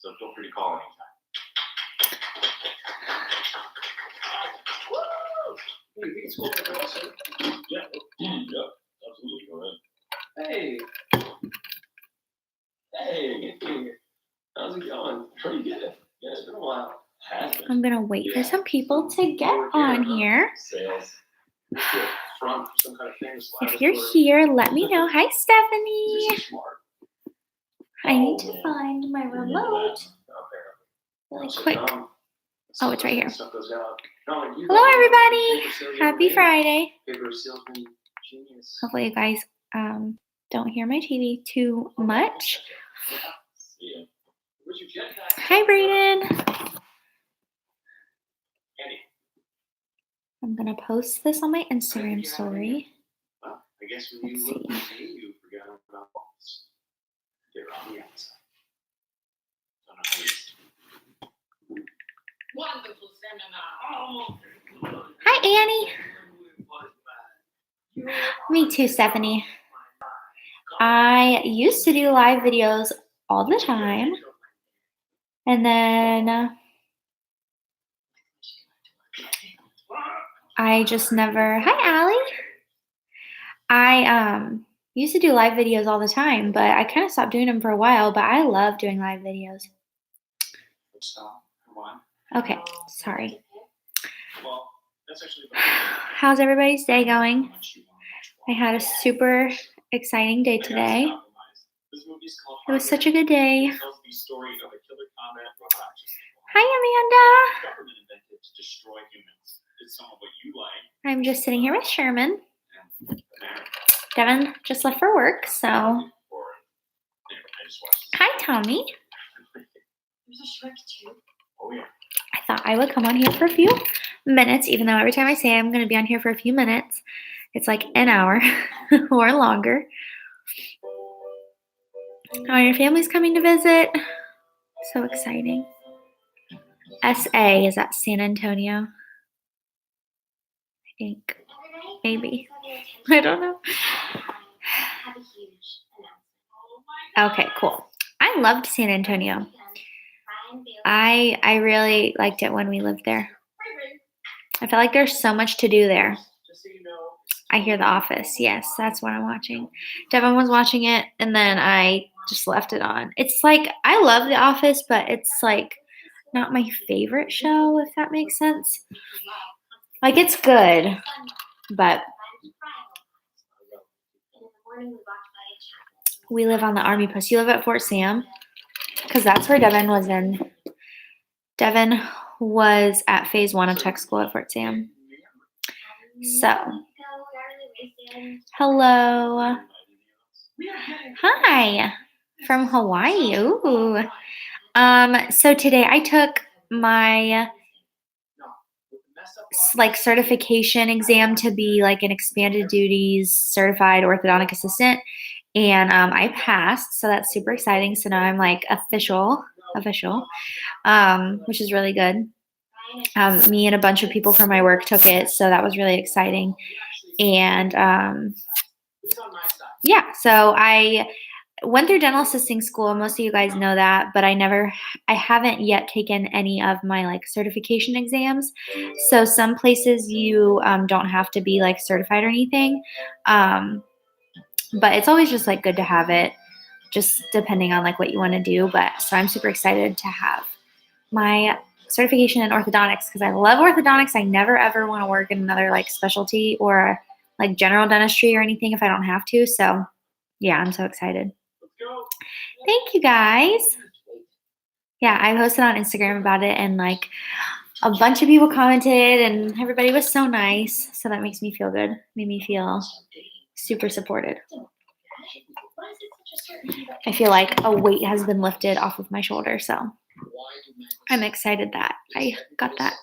So feel free to call anytime. Yeah, absolutely. Go ahead. Hey. How's it going? Pretty good. Yeah, it's been a while. I'm going to wait for some people to get on here. Sales. If you're here, let me know. Hi, Stephanie. I need to find my remote really quick. Oh, it's right here. Hello, everybody. Happy Friday. Hopefully you guys don't hear my TV too much. Hi, Brayden. I'm going to post this on my Instagram story. Let's see. Hi, Annie. Me too, Stephanie. I used to do live videos all the time. And then I just never. Hi, Allie. I used to do live videos all the time, but I kind of stopped doing them for a while. But I love doing live videos. Okay, sorry. How's everybody's day going? I had a super exciting day today. It was such a good day. Hi, Amanda. I'm just sitting here with Sherman. Devin just left for work, so. Hi, Tommy. I thought I would come on here for a few minutes, even though every time I say I'm going to be on here for a few minutes, it's like an hour or longer. Oh, your family's coming to visit. So exciting. SA is at San Antonio. I think. Maybe. I don't know. Okay, cool. I loved San Antonio. I really liked it when we lived there. I feel like there's so much to do there. I hear The Office. Yes, that's what I'm watching. Devin was watching it, and then I just left it on. It's like, I love The Office, but it's like not my favorite show, if that makes sense. Like, it's good, but we live on the Army Post. You live at Fort Sam? Because that's where Devin was in. Devin was at phase 1 of tech school at Fort Sam. So, hello. Hi, from Hawaii. Ooh. So today I took my certification exam to be like an expanded duties certified orthodontic assistant, and I passed, so that's super exciting. So now I'm like official, which is really good. Me and a bunch of people from my work took it, so that was really exciting. And yeah, so I went through dental assisting school. Most of you guys know that, but I haven't yet taken any of my like certification exams. So some places you don't have to be like certified or anything, but it's always just like good to have it, just depending on like what you want to do. But so I'm super excited to have my certification in orthodontics because I love orthodontics. I never ever want to work in another like specialty or like general dentistry or anything if I don't have to. So yeah, I'm so excited. Thank you guys. Yeah, I posted on Instagram about it and like a bunch of people commented and everybody was so nice. So that makes me feel good. Made me feel super supported. I feel like a weight has been lifted off of my shoulder. So I'm excited that I got that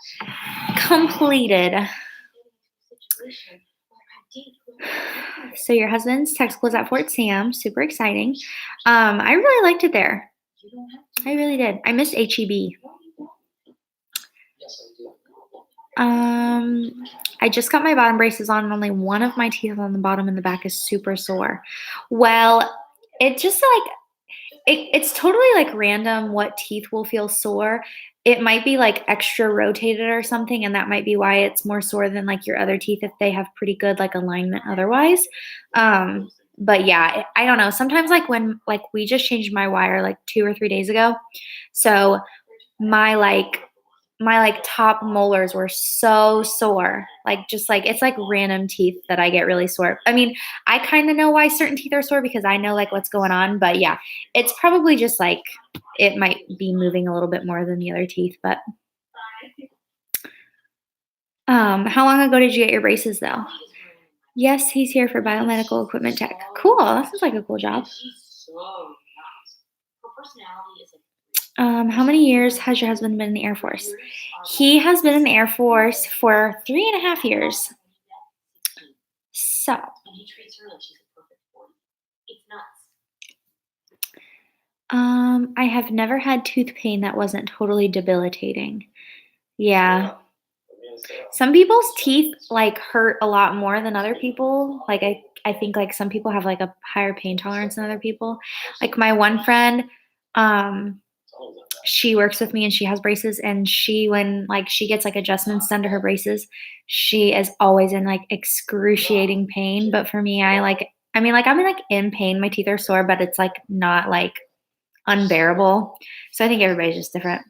completed. So your husband's tech school is at Fort Sam. Super exciting. I really liked it there. I really did. I missed HEB. I just got my bottom braces on and only one of my teeth on the bottom and the back is super sore. Well, it just like, it's totally, like, random what teeth will feel sore. It might be, like, extra rotated or something, and that might be why it's more sore than, like, your other teeth if they have pretty good, like, alignment otherwise. But yeah, I don't know. Sometimes, like, when like, we just changed my wire, like, 2 or 3 days ago. So, my, like top molars were so sore. Like, just, like it's, like, random teeth that I get really sore. I mean, I kinda know why certain teeth are sore because I know, like, what's going on, but yeah, it's probably just, like, it might be moving a little bit more than the other teeth, but, how long ago did you get your braces, though? Yes, he's here for biomedical equipment tech. Cool, that sounds like a cool job. How many years has your husband been in the Air Force? He has been in the Air Force for 3.5 years. So, I have never had tooth pain that wasn't totally debilitating. Yeah. Some people's teeth like hurt a lot more than other people. Like I think like some people have like a higher pain tolerance than other people. Like my one friend, um, she works with me and she has braces and she when like she gets like adjustments done to her braces, she is always in like excruciating pain. But for me, I mean like I'm like in pain. My teeth are sore, but it's like not like unbearable. So I think everybody's just different.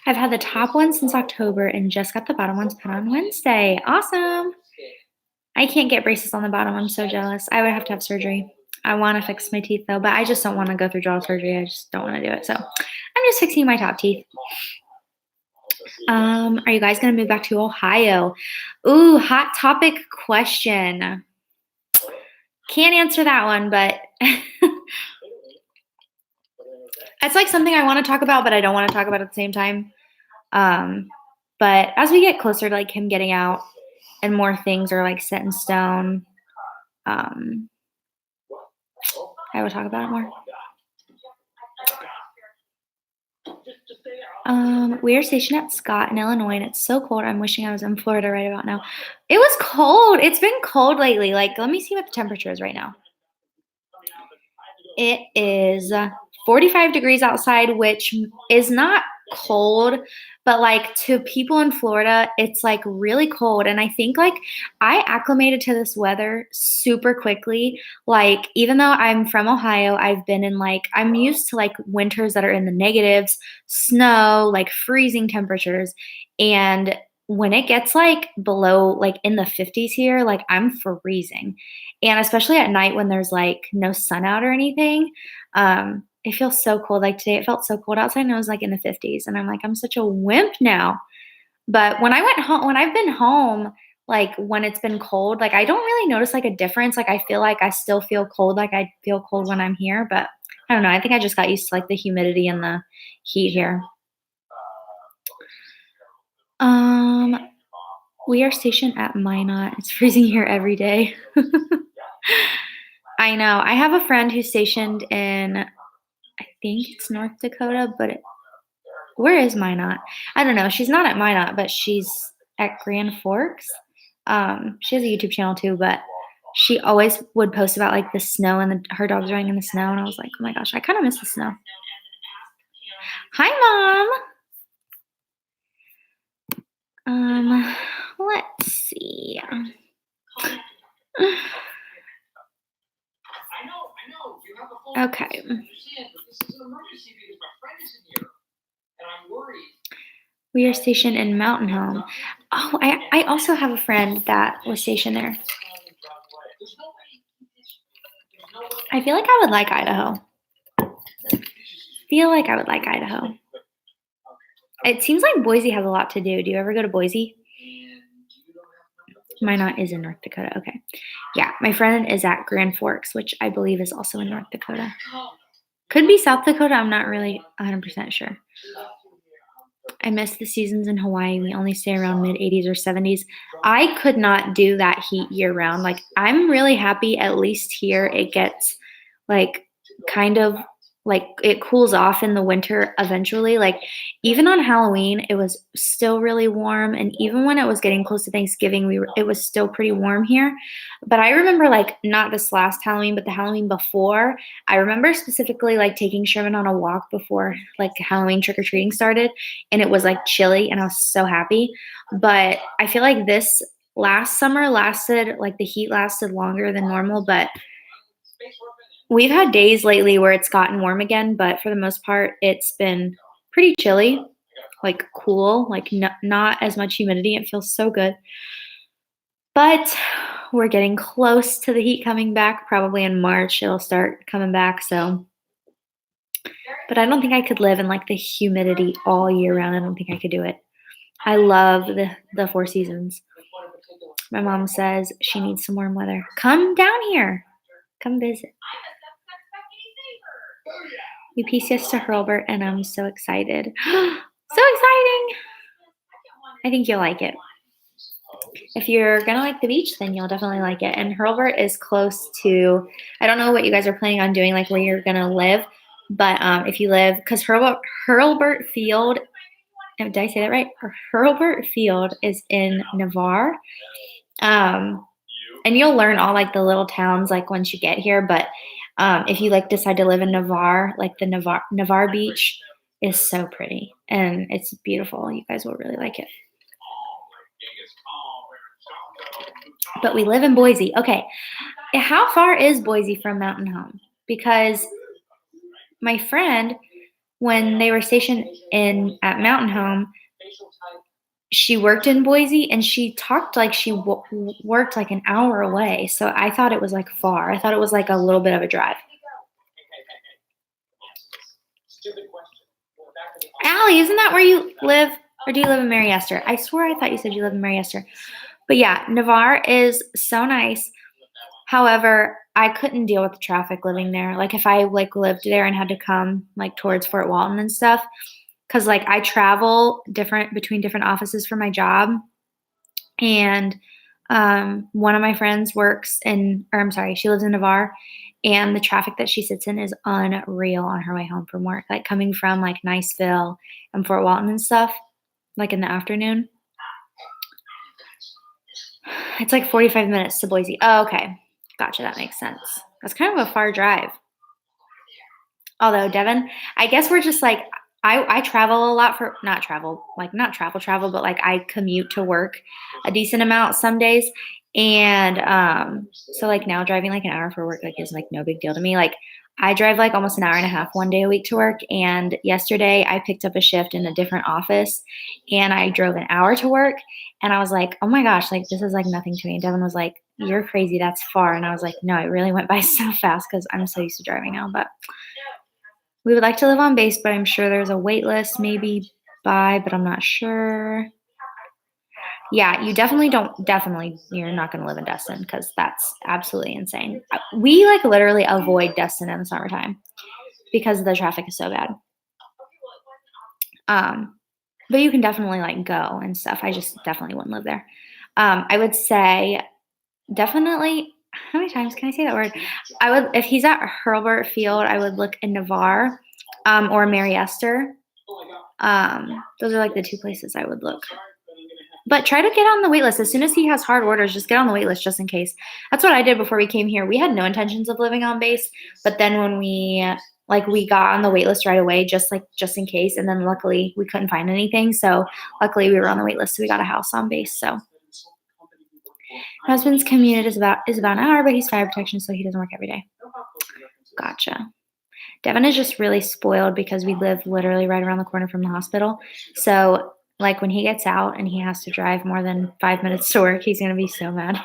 I've had the top one since October and just got the bottom ones put on Wednesday. Awesome. I can't get braces on the bottom. I'm so jealous. I would have to have surgery. I want to fix my teeth though, but I just don't want to go through jaw surgery. I just don't want to do it. So I'm just fixing my top teeth. Are you guys gonna move back to Ohio? Ooh, hot topic question. Can't answer that one, but it's like something I want to talk about, but I don't want to talk about at the same time. Um, but as we get closer to like him getting out and more things are like set in stone, um, I will talk about it more. We are stationed at Scott in Illinois, and it's so cold. I'm wishing I was in Florida right about now. It was cold. It's been cold lately. Like, let me see what the temperature is right now. It is 45 degrees outside, which is not cold, but like to people in Florida, it's like really cold. And I think like I acclimated to this weather super quickly. Like, even though I'm from Ohio, I've been in like, I'm used to like winters that are in the negatives, snow, like freezing temperatures. And when it gets like below, like in the 50s here, like I'm freezing. And especially at night when there's like no sun out or anything, it feels so cold. Like today, it felt so cold outside, and I was like in the 50s, and I'm like, I'm such a wimp now. But when I went home, when I've been home, like when it's been cold, like I don't really notice like a difference. Like I feel like I still feel cold, like I feel cold when I'm here, but I don't know. I think I just got used to like the humidity and the heat here. Um, we are stationed at Minot. It's freezing here every day. I know. I have a friend who's stationed in, I think it's North Dakota, but where is Minot? I don't know. She's not at Minot, but she's at Grand Forks. She has a YouTube channel too, but she always would post about like the snow and her dog's running in the snow, and I was like, oh my gosh, I kind of miss the snow. Hi, Mom. Let's see. Okay. We are stationed in Mountain Home. Oh, I also have a friend that was stationed there. I feel like I would like Idaho. It seems like Boise has a lot to do. Do you ever go to Boise? Minot is in North Dakota. Okay. Yeah, my friend is at Grand Forks, which I believe is also in North Dakota. Could be South Dakota. I'm not really 100% sure. I miss the seasons in Hawaii. We only stay around mid 80s or 70s. I could not do that heat year round. Like, I'm really happy at least here it gets like kind of like it cools off in the winter eventually. Like even on Halloween, it was still really warm, and even when it was getting close to Thanksgiving, it was still pretty warm here. But I remember like not this last Halloween, but the Halloween before. I remember specifically like taking Sherman on a walk before like Halloween trick or treating started, and it was like chilly, and I was so happy. But I feel like this last summer lasted like the heat lasted longer than normal, but we've had days lately where it's gotten warm again, but for the most part, it's been pretty chilly, like cool, like not as much humidity. It feels so good. But we're getting close to the heat coming back. Probably in March, it'll start coming back. So, but I don't think I could live in like the humidity all year round. I don't think I could do it. I love the four seasons. My mom says she needs some warm weather. Come down here. Come visit. We pieced yes to Hurlburt, and I'm so excited. So exciting! I think you'll like it. If you're gonna like the beach, then you'll definitely like it. And Hurlburt is close to. I don't know what you guys are planning on doing, like where you're gonna live, but if you live, because Hurlburt Field. Did I say that right? Hurlburt Field is in Navarre. And you'll learn all like the little towns like once you get here. But if you like decide to live in Navarre, like the Navarre beach is so pretty and it's beautiful. You guys will really like it. But we live in Boise. Okay, how far is Boise from Mountain Home? Because my friend, when they were stationed at Mountain Home, she worked in Boise and she talked like she worked like an hour away. So I thought it was like far. I thought it was like a little bit of a drive. Allie, isn't that where you live? Or do you live in Mary Esther? I swear I thought you said you live in Mary Esther. But yeah, Navarre is so nice. However, I couldn't deal with the traffic living there. Like if I like lived there and had to come like towards Fort Walton and stuff, because like I travel between different offices for my job, and one of my friends she lives in Navarre, and the traffic that she sits in is unreal on her way home from work, like coming from like Niceville and Fort Walton and stuff, like in the afternoon. It's like 45 minutes to Boise. Oh, okay. Gotcha. That makes sense. That's kind of a far drive. Although Devin, I guess we're just like, I travel a lot not travel, but like I commute to work a decent amount some days. And so like now driving like an hour for work like is like no big deal to me. Like I drive like almost an hour and a half one day a week to work. And yesterday I picked up a shift in a different office and I drove an hour to work. And I was like, oh my gosh, like this is like nothing to me. And Devin was like, you're crazy. That's far. And I was like, no, it really went by so fast because I'm so used to driving now. But we would like to live on base, but I'm sure there's a wait list, maybe but I'm not sure. Yeah, you're not going to live in Destin because that's absolutely insane. We like literally avoid Destin in the summertime because the traffic is so bad. But you can definitely like go and stuff. I just definitely wouldn't live there. I would say definitely. How many times can I say that word? I would, if he's at Hurlburt Field, I would look in Navarre, or Mary Esther. Those are like the two places I would look. But try to get on the wait list. As soon as he has hard orders, just get on the wait list just in case. That's what I did before we came here. We had no intentions of living on base, but then when we got on the wait list right away, just in case. And then luckily we couldn't find anything. So luckily we were on the wait list. So we got a house on base. So my husband's commute is about an hour, but he's fire protection, so he doesn't work every day. Gotcha. Devin is just really spoiled because we live literally right around the corner from the hospital. So like when he gets out and he has to drive more than 5 minutes to work, he's going to be so mad.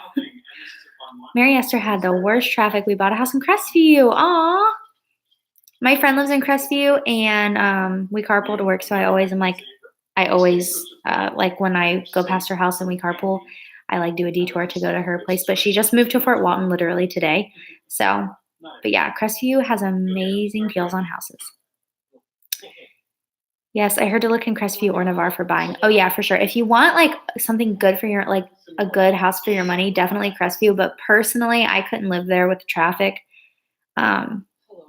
Mary Esther had the worst traffic. We bought a house in Crestview. Aw. My friend lives in Crestview, and we carpool to work. So I always like when I go past her house and we carpool, I like do a detour to go to her place. But she just moved to Fort Walton literally today. So, but yeah, Crestview has amazing deals on houses. Yes, I heard to look in Crestview or Navarre for buying. Oh yeah, for sure. If you want like something good for your, like a good house for your money, definitely Crestview. But personally, I couldn't live there with the traffic.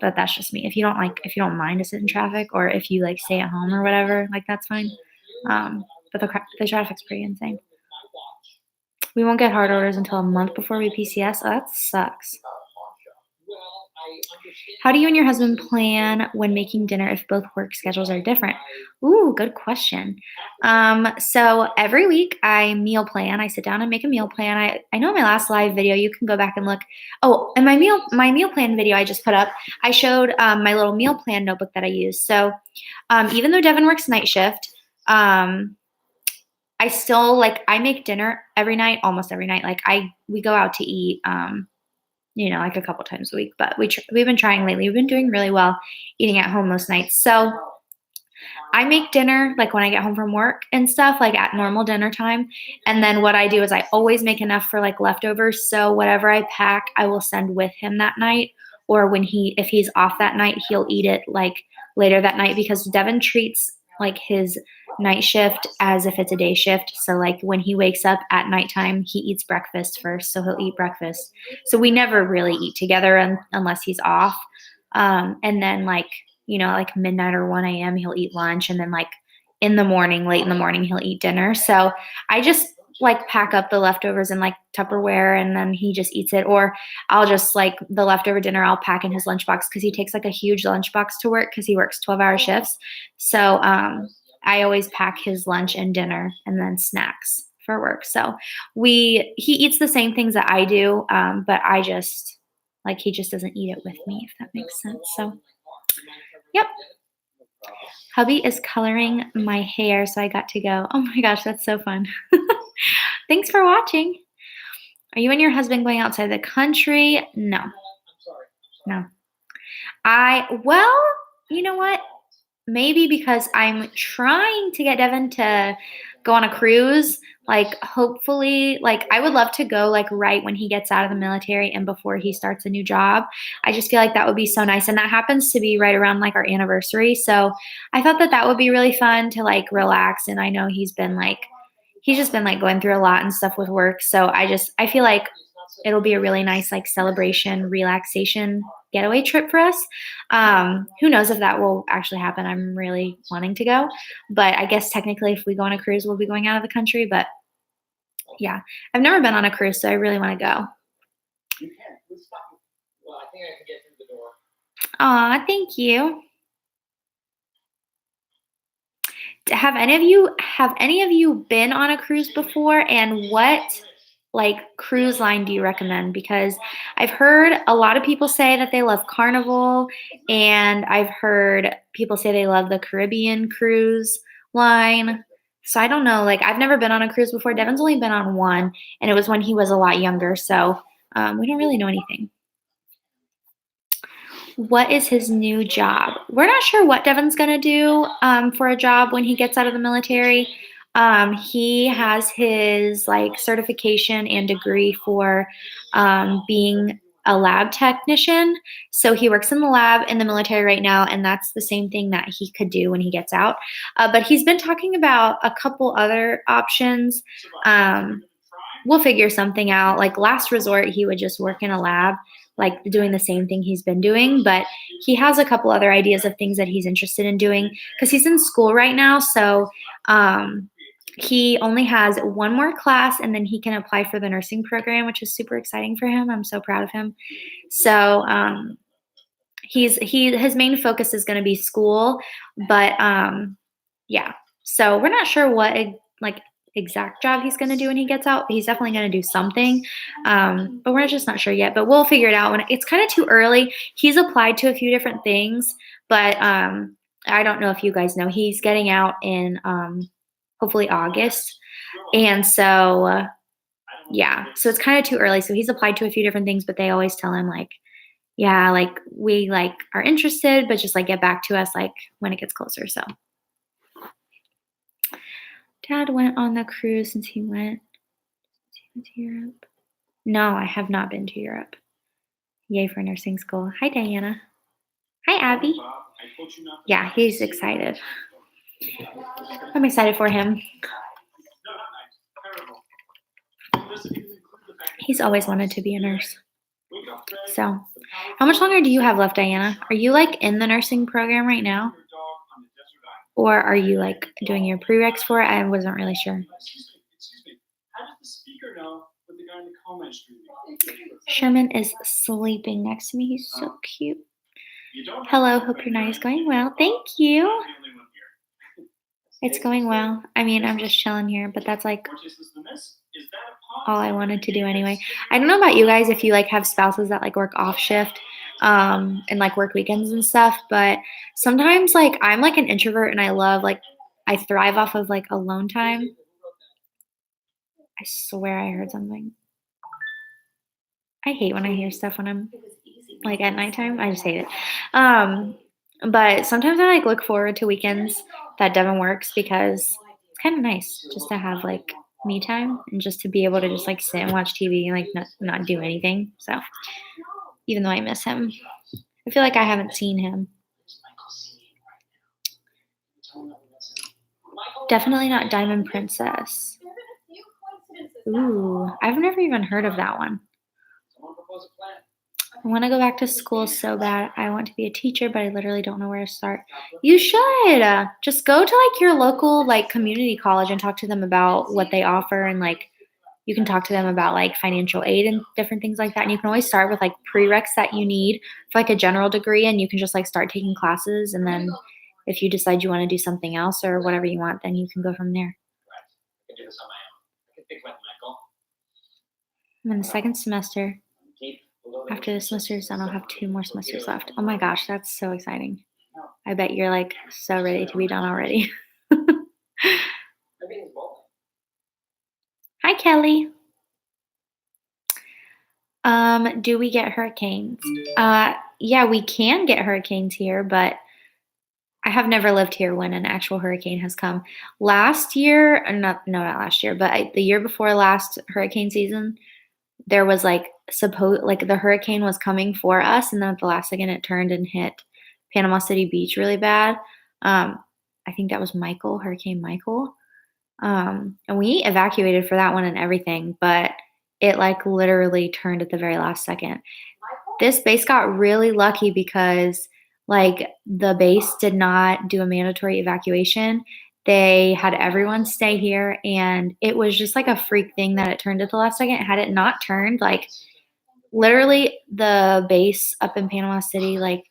but that's just me. If you don't mind to sit in traffic, or if you like stay at home or whatever, like that's fine. But the traffic's pretty insane. We won't get hard orders until a month before we PCS. Oh, that sucks. How do you and your husband plan when making dinner if both work schedules are different? Ooh, good question. So every week I meal plan. I sit down and make a meal plan. I know in my last live video, you can go back and look. Oh, in my meal plan video I just put up, I showed my little meal plan notebook that I use. So even though Devin works night shift, I still I make dinner every night, almost every night. We go out to eat. Like a couple times a week, but we've been trying lately. We've been doing really well eating at home most nights. So I make dinner like when I get home from work and stuff, like at normal dinner time. And then what I do is I always make enough for like leftovers. So whatever I pack, I will send with him that night. Or if he's off that night, he'll eat it like later that night, because Devin treats like his night shift as if it's a day shift. So like when he wakes up at nighttime, he eats breakfast first. So he'll eat breakfast. So we never really eat together unless he's off. And then like midnight or 1 a.m. he'll eat lunch. And then like late in the morning, he'll eat dinner. So I just like pack up the leftovers in like Tupperware, and then he just eats it. Or I'll just like the leftover dinner I'll pack in his lunchbox, because he takes like a huge lunchbox to work because he works 12-hour shifts. So I always pack his lunch and dinner and then snacks for work. So he eats the same things that I do, but he just doesn't eat it with me, if that makes sense. So yep. Hubby is coloring my hair, so I got to go. Oh my gosh, that's so fun. Thanks for watching. Are you and your husband going outside the country? No. No. Well, you know what? Maybe because I'm trying to get Devin to go on a cruise. Like, hopefully, like, I would love to go, like, right when he gets out of the military and before he starts a new job. I just feel like that would be so nice. And that happens to be right around, like, our anniversary. So I thought that would be really fun to, like, relax. And I know he's just been, like, going through a lot and stuff with work. So I feel like it'll be a really nice, like, celebration, relaxation getaway trip for us. Who knows if that will actually happen. I'm really wanting to go. But I guess technically if we go on a cruise, we'll be going out of the country. But yeah, I've never been on a cruise, so I really want to go. You can. Well, I think I can get through the door. Aw, thank you. Have any of you been on a cruise before, and what like cruise line do you recommend? Because I've heard a lot of people say that they love Carnival, and I've heard people say they love the Caribbean cruise line. So I don't know, like I've never been on a cruise before. Devin's only been on one, and it was when he was a lot younger. So we don't really know anything. What is his new job? We're not sure what Devin's going to do for a job when he gets out of the military. He has his like certification and degree for being a lab technician. So he works in the lab in the military right now, and that's the same thing that he could do when he gets out. But he's been talking about a couple other options. We'll figure something out. Like last resort, he would just work in a lab, like doing the same thing he's been doing. But he has a couple other ideas of things that he's interested in doing because he's in school right now. So he only has one more class, and then he can apply for the nursing program, which is super exciting for him. I'm so proud of him. So his main focus is going to be school, but yeah. So we're not sure what exact job he's going to do when he gets out. He's definitely going to do something, but we're just not sure yet. But we'll figure it out when it's kind of too early. He's applied to a few different things, but I don't know if you guys know, he's getting out in hopefully August, and so yeah, so it's kind of too early. So he's applied to a few different things, but they always tell him like, yeah, like we like are interested, but just like get back to us like when it gets closer. So Dad went on the cruise since he went to Europe. No, I have not been to Europe. Yay for nursing school. Hi, Diana. Hi, Abby. Yeah, he's excited. I'm excited for him. He's always wanted to be a nurse. So, how much longer do you have left, Diana? Are you like in the nursing program right now? Or are you like doing your prereqs for it? I wasn't really sure. How did the speaker know what the guy in the comment streaming? Sherman is sleeping next to me. He's so cute. Hello, hope your night is going well. Thank you. It's going well. I mean, I'm just chilling here, but that's like all I wanted to do anyway. I don't know about you guys if you like have spouses that like work off shift and like work weekends and stuff, but sometimes like I'm like an introvert and I love like I thrive off of like alone time. I swear I heard something. I hate when I hear stuff when I'm like at nighttime. I just hate it. But sometimes I like look forward to weekends that Devin works because it's kind of nice just to have like me time and just to be able to just like sit and watch TV and like not do anything. So even though I miss him, I feel like I haven't seen him. Definitely not Diamond Princess. Ooh, I've never even heard of that one. I want to go back to school so bad. I want to be a teacher, but I literally don't know where to start. You should just go to like your local like community college and talk to them about what they offer, and like you can talk to them about like financial aid and different things like that. And you can always start with like prereqs that you need for like a general degree, and you can just like start taking classes, and then if you decide you want to do something else or whatever you want, then you can go from there. I'm in the second semester. After this semester is done, I'll have 2 more semesters left. Oh my gosh, that's so exciting. I bet you're like so ready to be done already. Hi, Kelly. Do we get hurricanes? Yeah, we can get hurricanes here, but I have never lived here when an actual hurricane has come. Last year, not last year, but the year before last hurricane season, there was like the hurricane was coming for us, and then at the last second it turned and hit Panama City Beach really bad. I think that was Hurricane Michael. And we evacuated for that one and everything, but it like literally turned at the very last second. This base got really lucky because like the base did not do a mandatory evacuation. They had everyone stay here, and it was just like a freak thing that it turned at the last second. Had it not turned, like literally the base up in Panama City like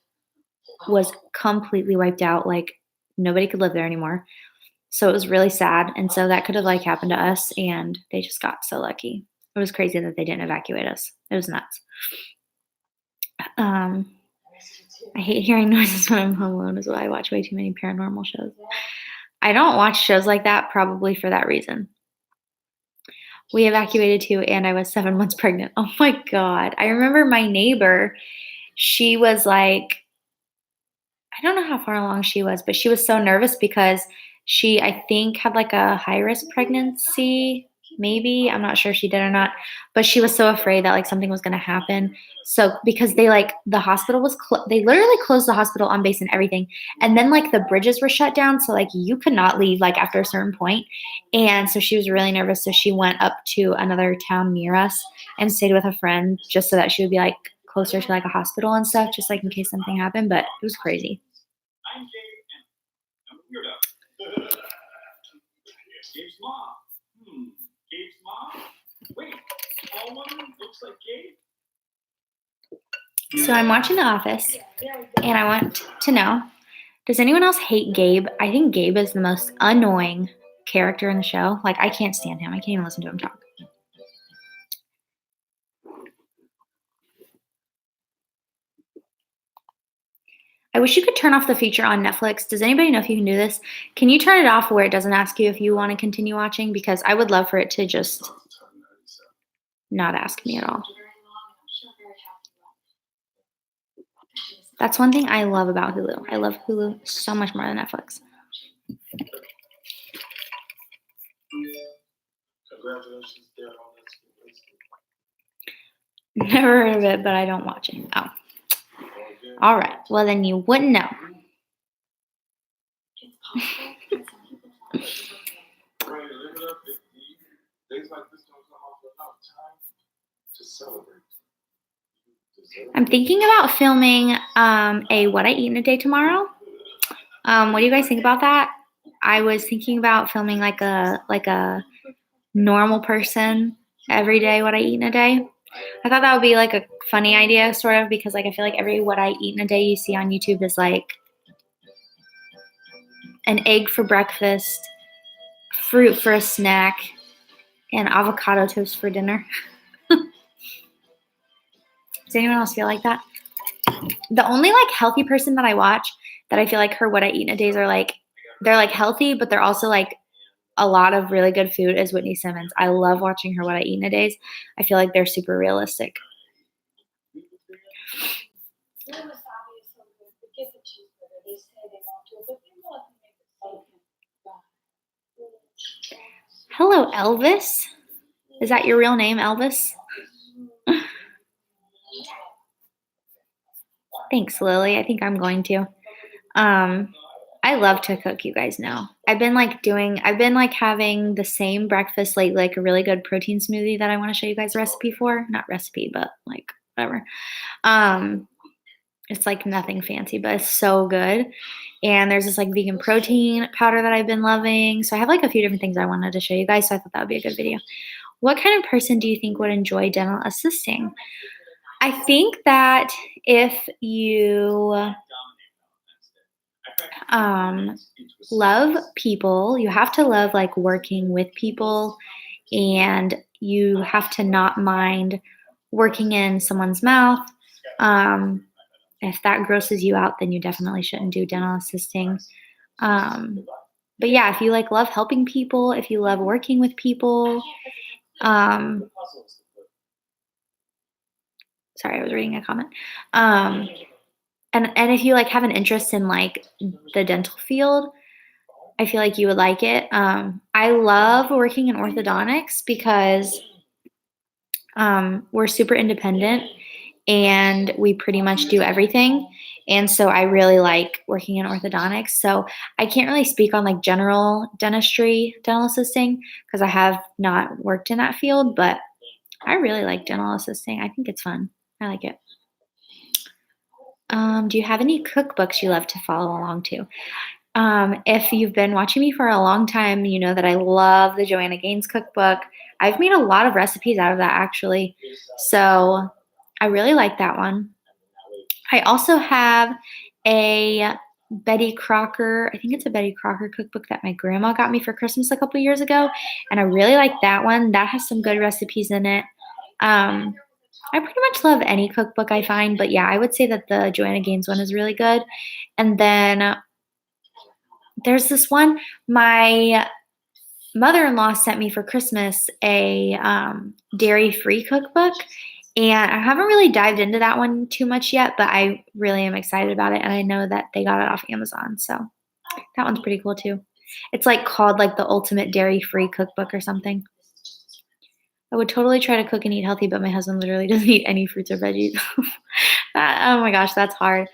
was completely wiped out. Like nobody could live there anymore. So it was really sad. And so that could have like happened to us, and they just got so lucky. It was crazy that they didn't evacuate us. It was nuts. I hate hearing noises when I'm home alone is why I watch way too many paranormal shows. I don't watch shows like that probably for that reason. We evacuated too, and I was 7 months pregnant. Oh my God. I remember my neighbor, she was like, I don't know how far along she was, but she was so nervous because she, I think, had like a high risk pregnancy. Maybe I'm not sure if she did or not, but she was so afraid that like something was going to happen. So because they like the hospital was they literally closed the hospital on base and everything, and then like the bridges were shut down, so like you could not leave like after a certain point. And so she was really nervous, so she went up to another town near us and stayed with a friend just so that she would be like closer to like a hospital and stuff, just like in case something happened. But it was crazy. I'm Gabe, and I'm a weirdo. Gabe's mom. Gabe's mom? Wait, small one looks like Gabe? So I'm watching The Office, and I want to know, does anyone else hate Gabe? I think Gabe is the most annoying character in the show. Like, I can't stand him. I can't even listen to him talk. I wish you could turn off the feature on Netflix. Does anybody know if you can do this? Can you turn it off where it doesn't ask you if you want to continue watching? Because I would love for it to just not ask me at all. That's one thing I love about Hulu. I love Hulu so much more than Netflix. Congratulations, Never heard of it, but I don't watch it. Oh. All right. Well, then you wouldn't know. Days like this don't come off without time to celebrate. I'm thinking about filming a what I eat in a day tomorrow. What do you guys think about that? I was thinking about filming like a normal person every day what I eat in a day. I thought that would be like a funny idea, sort of, because like I feel like every what I eat in a day you see on YouTube is like an egg for breakfast, fruit for a snack, and avocado toast for dinner. Does anyone else feel like that? The only like healthy person that I watch that I feel like her what I eat in a days are like they're like healthy, but they're also like a lot of really good food is Whitney Simmons. I love watching her what I eat in a days. I feel like they're super realistic. Hello, Elvis. Is that your real name, Elvis? Thanks, Lily. I think I'm going to. I love to cook, you guys know. I've been having the same breakfast lately, like a really good protein smoothie that I want to show you guys a recipe for. Not recipe, but like whatever. Um, it's like nothing fancy, but it's so good. And there's this like vegan protein powder that I've been loving. So I have like a few different things I wanted to show you guys. So I thought that would be a good video. What kind of person do you think would enjoy dental assisting? I think that if you love people, you have to love like working with people, and you have to not mind working in someone's mouth. If that grosses you out, then you definitely shouldn't do dental assisting. But yeah, if you like love helping people, if you love working with people, sorry, I was reading a comment. And if you like have an interest in like the dental field, I feel like you would like it. I love working in orthodontics because we're super independent and we pretty much do everything. And so I really like working in orthodontics. So I can't really speak on like general dentistry, dental assisting, because I have not worked in that field, but I really like dental assisting. I think it's fun. I like it. Do you have any cookbooks you love to follow along to? If you've been watching me for a long time, you know that I love the Joanna Gaines cookbook. I've made a lot of recipes out of that actually. So I really like that one. I also have a Betty Crocker, I think it's a Betty Crocker cookbook that my grandma got me for Christmas a couple years ago. And I really like that one. That has some good recipes in it. I pretty much love any cookbook I find, but yeah, I would say that the Joanna Gaines one is really good. And then there's this one, my mother-in-law sent me for Christmas a dairy-free cookbook, and I haven't really dived into that one too much yet, but I really am excited about it, and I know that they got it off Amazon, so that one's pretty cool too. It's like called like the ultimate dairy-free cookbook or something. I would totally try to cook and eat healthy, but my husband literally doesn't eat any fruits or veggies. Oh my gosh, that's hard.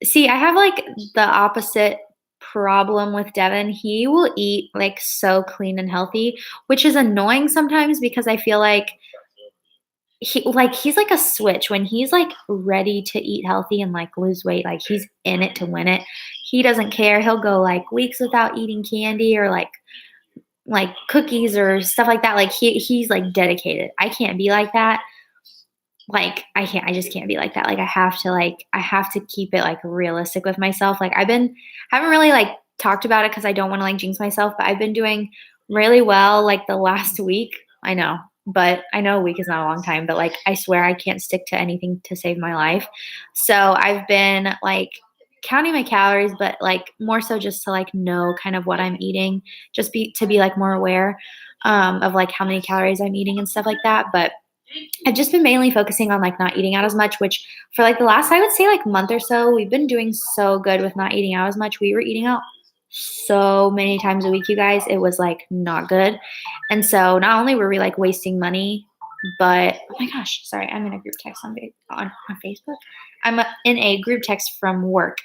See, I have like the opposite problem with Devin. He will eat like so clean and healthy, which is annoying sometimes because I feel like he's like a switch when he's like ready to eat healthy and like lose weight, like he's in it to win it. He doesn't care. He'll go like weeks without eating candy or like cookies or stuff like that. Like he's like dedicated. I can't be like that. Like I just can't be like that. Like I have to keep it like realistic with myself. Like haven't really like talked about it because I don't want to like jinx myself, but I've been doing really well like the last week. I know, but I know a week is not a long time, but like I swear I can't stick to anything to save my life. So I've been like counting my calories, but like more so just to like know kind of what I'm eating, to be like more aware of like how many calories I'm eating and stuff like that. But I've just been mainly focusing on like not eating out as much, which for like the last, I would say like month or so, we've been doing so good with not eating out as much. We were eating out so many times a week, you guys. It was like not good. And so not only were we like wasting money, but oh my gosh, sorry, I'm in a group text on Facebook. I'm in a group text from work.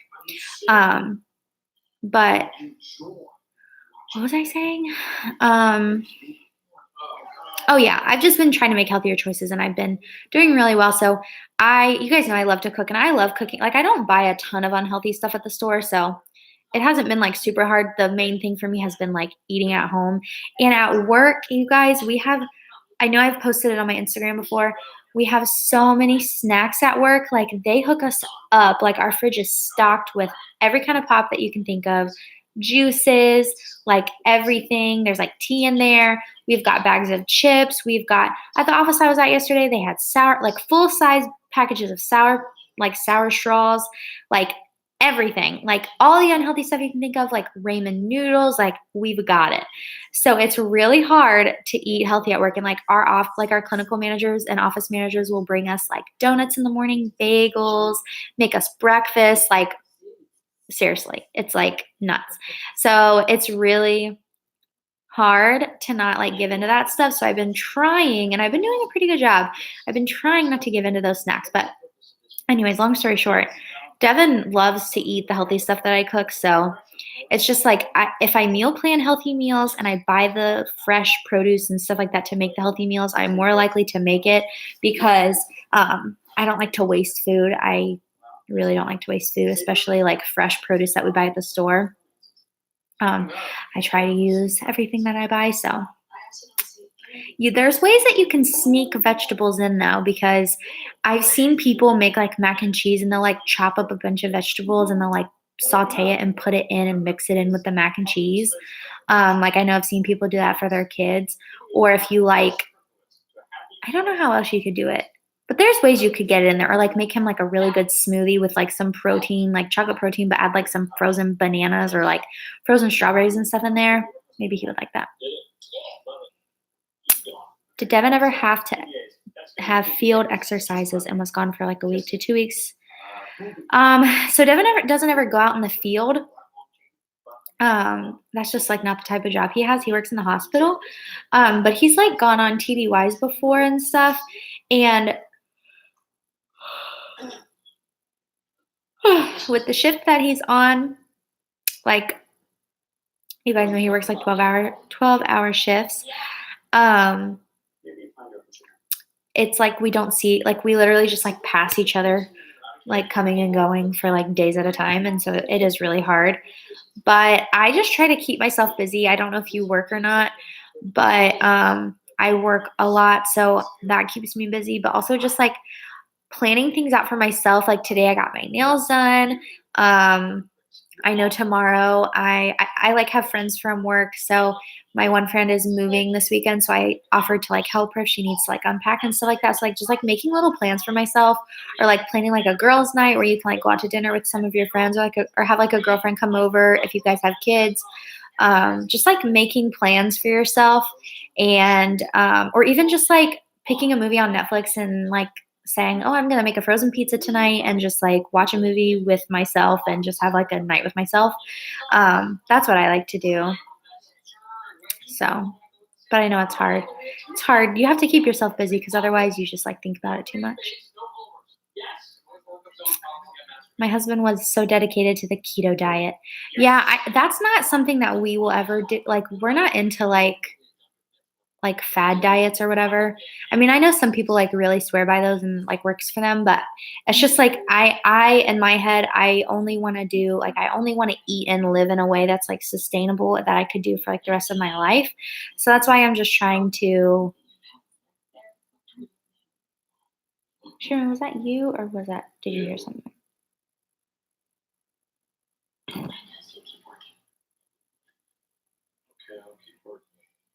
But what was I saying? Oh yeah, I've just been trying to make healthier choices and I've been doing really well. So you guys know I love to cook and I love cooking. Like I don't buy a ton of unhealthy stuff at the store, so it hasn't been like super hard. The main thing for me has been like eating at home. And at work, you guys, we have I know I've posted it on my Instagram before. We have so many snacks at work. Like they hook us up. Like our fridge is stocked with every kind of pop that you can think of, juices, like everything. There's like tea in there. We've got bags of chips. We've got at the office I was at yesterday, they had sour, like full size packages of sour, like sour straws, like everything, like all the unhealthy stuff you can think of, like ramen noodles, like we've got it. So it's really hard to eat healthy at work. And like our clinical managers and office managers will bring us like donuts in the morning, bagels, make us breakfast. Like seriously, it's like nuts. So it's really hard to not like give into that stuff. So I've been trying and I've been doing a pretty good job. I've been trying not to give into those snacks. But anyways, long story short, Devin loves to eat the healthy stuff that I cook. So it's just like if I meal plan healthy meals and I buy the fresh produce and stuff like that to make the healthy meals, I'm more likely to make it because I don't like to waste food. I really don't like to waste food, especially like fresh produce that we buy at the store. Um, I try to use everything that I buy. So there's ways that you can sneak vegetables in though, because I've seen people make like mac and cheese and they'll like chop up a bunch of vegetables and they'll like saute it and put it in and mix it in with the mac and cheese. Like I know I've seen people do that for their kids. Or if you like, I don't know how else you could do it, but there's ways you could get it in there, or like make him like a really good smoothie with like some protein, like chocolate protein, but add like some frozen bananas or like frozen strawberries and stuff in there. Maybe he would like that. Did Devin ever have to have field exercises and was gone for like a week to 2 weeks? So Devin doesn't ever go out in the field. That's just like not the type of job he has. He works in the hospital. But he's like gone on TDYs before and stuff. And with the shift that he's on, like you guys know he works like 12-hour shifts. Um, it's like we don't see, like we literally just like pass each other like coming and going for like days at a time, and so it is really hard. But I just try to keep myself busy. I don't know if you work or not, but I work a lot, so that keeps me busy, but also just like planning things out for myself. Like today I got my nails done. I know tomorrow I like have friends from work. So my one friend is moving this weekend. So I offered to like help her if she needs to like unpack and stuff like that. So like just like making little plans for myself, or like planning like a girls' night where you can like go out to dinner with some of your friends, or or have like a girlfriend come over if you guys have kids. Just like making plans for yourself, and or even just like picking a movie on Netflix and like saying, "Oh, I'm gonna make a frozen pizza tonight," and just like watch a movie with myself and just have like a night with myself. That's what I like to do. So, but I know it's hard. It's hard. You have to keep yourself busy because otherwise you just like think about it too much. My husband was so dedicated to the keto diet. Yeah, that's not something that we will ever do. Like, we're not into like fad diets or whatever. I mean, I know some people like really swear by those and like works for them, but it's just like I in my head, I only want to do like I only want to eat and live in a way that's like sustainable that I could do for like the rest of my life. So that's why I'm just trying to. Sharon, was that you or was that did you hear something?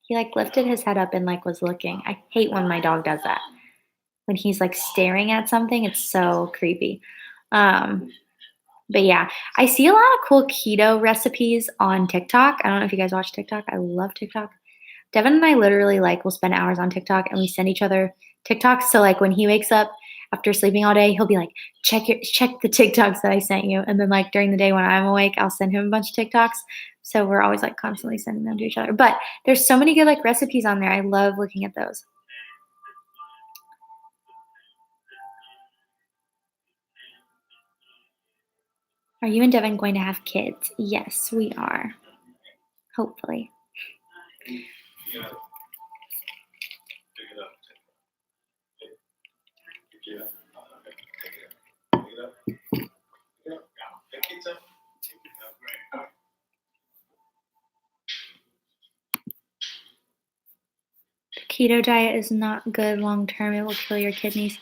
He like lifted his head up and like was looking. I hate when my dog does that. When he's like staring at something, it's so creepy. Um, But yeah, I see a lot of cool keto recipes on TikTok. I don't know if you guys watch TikTok. I love TikTok. Devin and I literally like will spend hours on TikTok and we send each other TikToks. So like when he wakes up after sleeping all day, he'll be like, check the TikToks that I sent you. And then like during the day when I'm awake, I'll send him a bunch of TikToks. So we're always like constantly sending them to each other. But there's so many good like recipes on there. I love looking at those. Are you and Devin going to have kids? Yes, we are. Hopefully. Yeah. Okay. Pick it up. Pick it up. Pick it up. Yeah. Pick it up. Pick it up. Right. Keto diet is not good long term. It will kill your kidneys.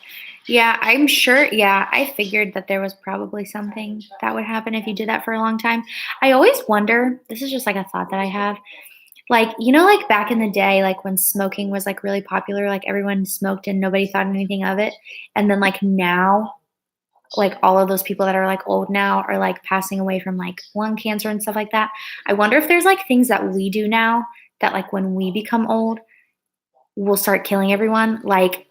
Yeah, I'm sure. Yeah, I figured that there was probably something that would happen if you did that for a long time. I always wonder, this is just like a thought that I have. Like, like back in the day, like when smoking was like really popular, like everyone smoked and nobody thought anything of it. And then like now, like all of those people that are like old now are like passing away from like lung cancer and stuff like that. I wonder if there's like things that we do now that like when we become old will start killing everyone, like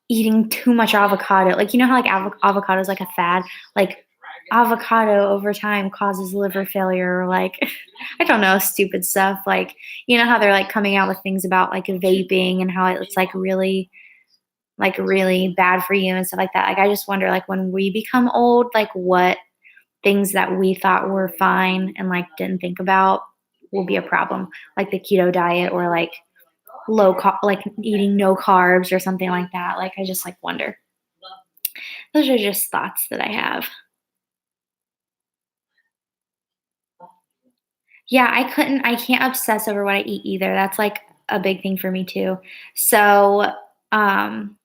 eating too much avocado. Like, you know how like avocado is like a fad? Like avocado over time causes liver failure or like I don't know, stupid stuff. Like, you know how they're like coming out with things about like vaping and how it's like really bad for you and stuff like that. Like I just wonder like when we become old, like what things that we thought were fine and like didn't think about will be a problem. Like the keto diet or like like eating no carbs or something like that. Like I just like wonder. Those are just thoughts that I have. Yeah, I can't obsess over what I eat either. That's like a big thing for me too. So, um,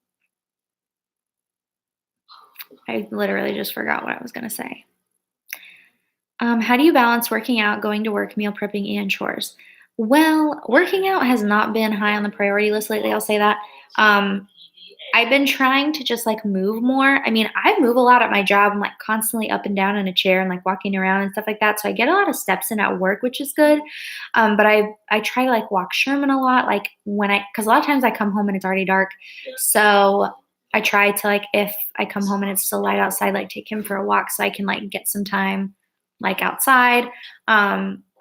I literally just forgot what I was gonna say. How do you balance working out, going to work, meal prepping, and chores? Well, working out has not been high on the priority list lately. I'll say that. Um, I've been trying to just like move more. I mean, I move a lot at my job. I'm like constantly up and down in a chair and like walking around and stuff like that. So I get a lot of steps in at work, which is good. But I try to like walk Sherman a lot, like because a lot of times I come home and it's already dark. So I try to like if I come home and it's still light outside, like take him for a walk so I can like get some time like outside.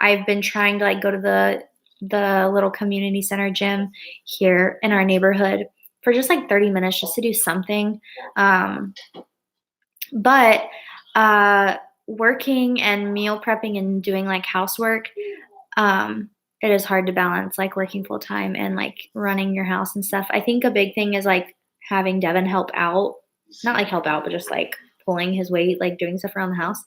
I've been trying to like go to the little community center gym here in our neighborhood for just like 30 minutes just to do something. Um, but working and meal prepping and doing like housework, it is hard to balance like working full time and like running your house and stuff. I think a big thing is like having Devin help out, not like help out, but just like pulling his weight, like doing stuff around the house.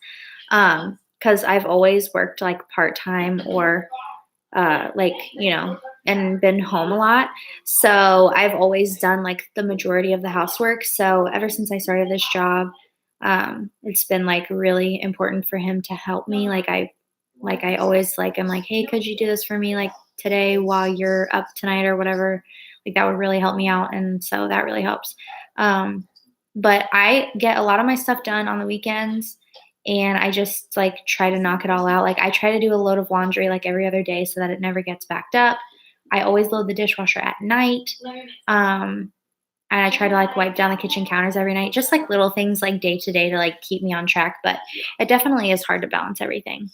Because I've always worked like part time or like, and been home a lot. So I've always done like the majority of the housework. So ever since I started this job, it's been like really important for him to help me. Like I always like, I'm like, hey, could you do this for me like today while you're up tonight or whatever? Like that would really help me out. And so that really helps. But I get a lot of my stuff done on the weekends and I just like try to knock it all out. Like I try to do a load of laundry like every other day so that it never gets backed up. I always load the dishwasher at night. And I try to like wipe down the kitchen counters every night, just like little things like day to day to like keep me on track. But it definitely is hard to balance everything.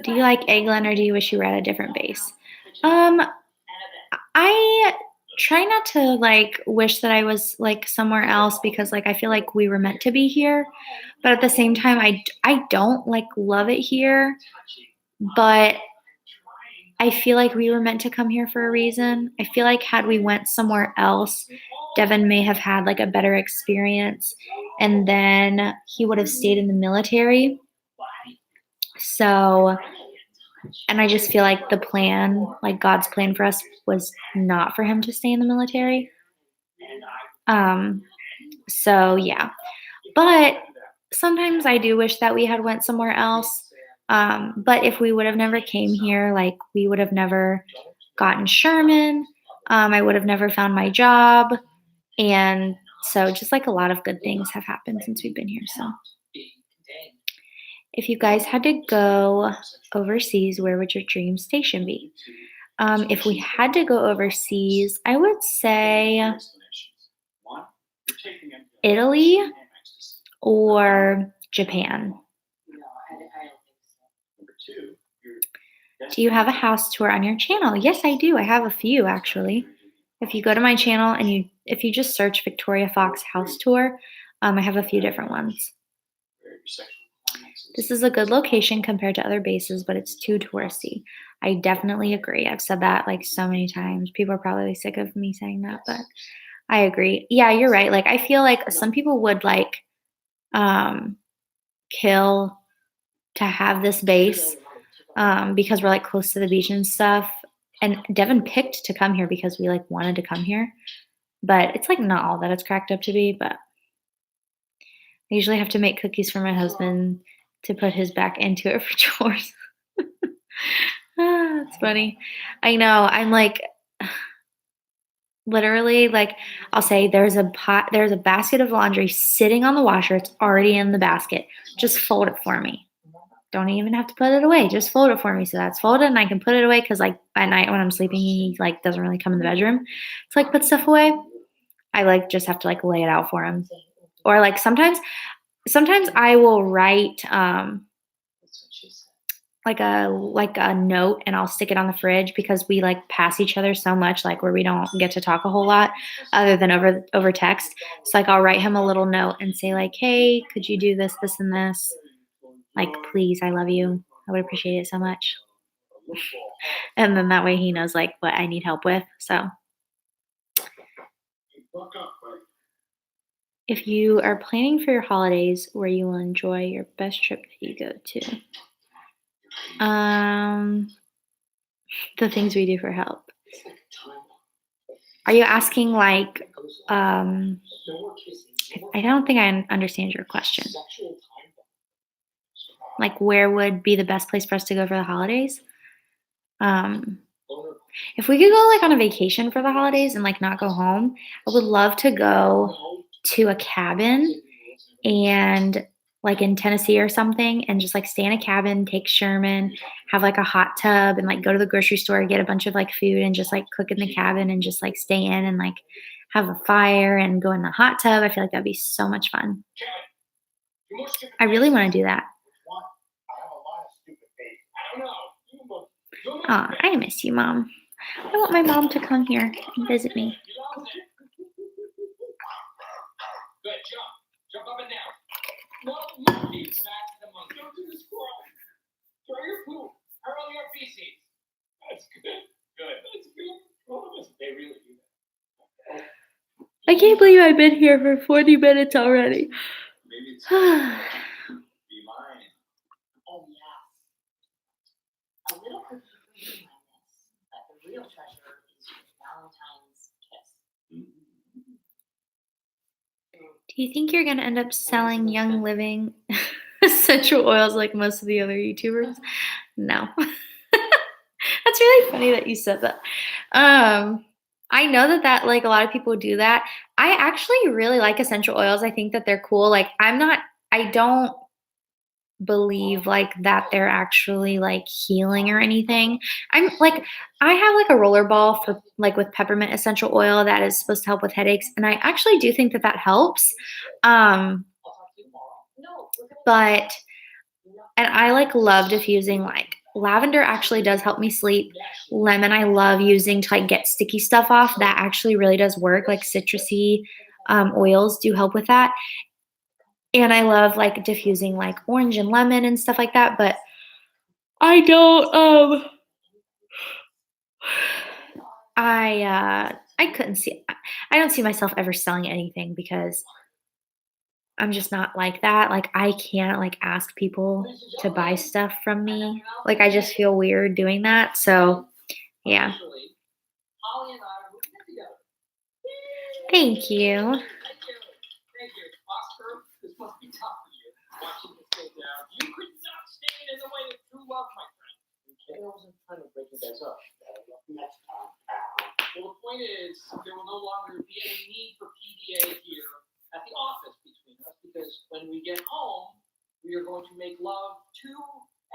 Do you like Eggland or do you wish you were at a different base? Um, I try not to like wish that I was like somewhere else because like I feel like we were meant to be here, but at the same time I don't like love it here, but I feel like we were meant to come here for a reason. I feel like had we went somewhere else, Devin may have had like a better experience and then he would have stayed in the military. So, and I just feel like the plan, like God's plan for us was not for him to stay in the military. Um, so yeah. But sometimes I do wish that we had went somewhere else. But if we would have never came here, like we would have never gotten Sherman. I would have never found my job. And so just like a lot of good things have happened since we've been here. So if you guys had to go overseas, where would your dream station be? If we had to go overseas, I would say Italy or Japan. Do you have a house tour on your channel? Yes, I do. I have a few actually. If you go to my channel and if you just search Victoria Fox house tour, I have a few different ones. This is a good location compared to other bases, but it's too touristy. I definitely agree. I've said that like so many times. People are probably sick of me saying that, but I agree. Yeah, you're right. Like, I feel like some people would, like, um, kill to have this base, because we're, like, close to the beach and stuff, and Devin picked to come here because we, like, wanted to come here, but it's, like, not all that it's cracked up to be, but I usually have to make cookies for my husband to put his back into it for chores. It's funny. I know, I'm, like, literally, like, I'll say there's a basket of laundry sitting on the washer, it's already in the basket, just fold it for me. Don't even have to put it away, just fold it for me so that's folded and I can put it away because, like, at night when I'm sleeping, he, like, doesn't really come in the bedroom to, like, put stuff away. I, like, just have to, like, lay it out for him. Or, like, sometimes I will write, like a note and I'll stick it on the fridge because we, like, pass each other so much, like, where we don't get to talk a whole lot other than over text. So, like, I'll write him a little note and say, like, "Hey, could you do this, this, and this? Like, please, I love you. I would appreciate it so much." And then that way he knows, like, what I need help with. So, if you are planning for your holidays where you will enjoy your best trip that you go to, the things we do for help. Are you asking, like, I don't think I understand your question. Like, where would be the best place for us to go for the holidays? Um, if we could go, like, on a vacation for the holidays and, like, not go home, I would love to go to a cabin and, like, in Tennessee or something and just, like, stay in a cabin, take Sherman, have, like, a hot tub, and, like, go to the grocery store, get a bunch of, like, food and just, like, cook in the cabin and just, like, stay in and, like, have a fire and go in the hot tub. I feel like that'd be so much fun. I really wanna do that. Aw, I miss you, Mom. I want my mom to come here and visit me. Good, jump. Jump up and down. No, monkey. Back to the monkey. Go to the squirrel. Throw your poop. Hurl your feces. That's good. Good. That's good. They really do that. I can't believe I've been here for 40 minutes already. Maybe it's be mine. Oh yeah, a little cookie for you, my miss. But the real treasure is your Valentine's kiss. Do you think you're gonna end up selling Young Living essential oils like most of the other YouTubers? No. That's really funny that you said that. I know that like a lot of people do that. I actually really like essential oils. I think that they're cool. Like I don't believe like that they're actually like healing or anything. I'm like I have like a roller ball for like with peppermint essential oil that is supposed to help with headaches and I actually do think that that helps. Um but and I like love diffusing like lavender actually does help me sleep. Lemon I love using to like get sticky stuff off. That actually really does work. Like citrusy oils do help with that. And I love like diffusing like orange and lemon and stuff like that. But I don't I couldn't see I don't see myself ever selling anything because I'm just not like that. Like I can't like ask people to buy stuff from me. Like I just feel weird doing that. So yeah. Holly and I are moving together. Thank you. Thank you. Thank you. Oscar, this must be tough for you. Watching this go down. You could not stand in the way of true love, my friend. Okay, I wasn't trying to break you guys up. Next time. Well, the point is, there will no longer be any need for PDA here at the office between us because when we get home, we are going to make love to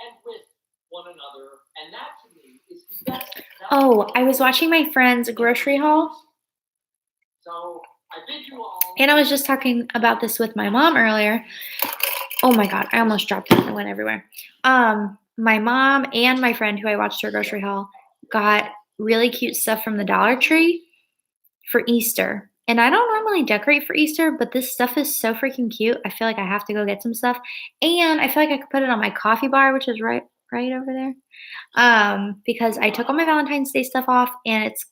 and with one another, and that to me is the best. Oh, I was watching my friend's grocery haul. So I bid you all. And I was just talking about this with my mom earlier. Oh my god, I almost dropped it and it went everywhere. My mom and my friend who I watched her grocery haul got really cute stuff from the Dollar Tree for Easter. And I don't normally decorate for Easter, but this stuff is so freaking cute. I feel like I have to go get some stuff. And I feel like I could put it on my coffee bar, which is right over there. Because I took all my Valentine's Day stuff off and it's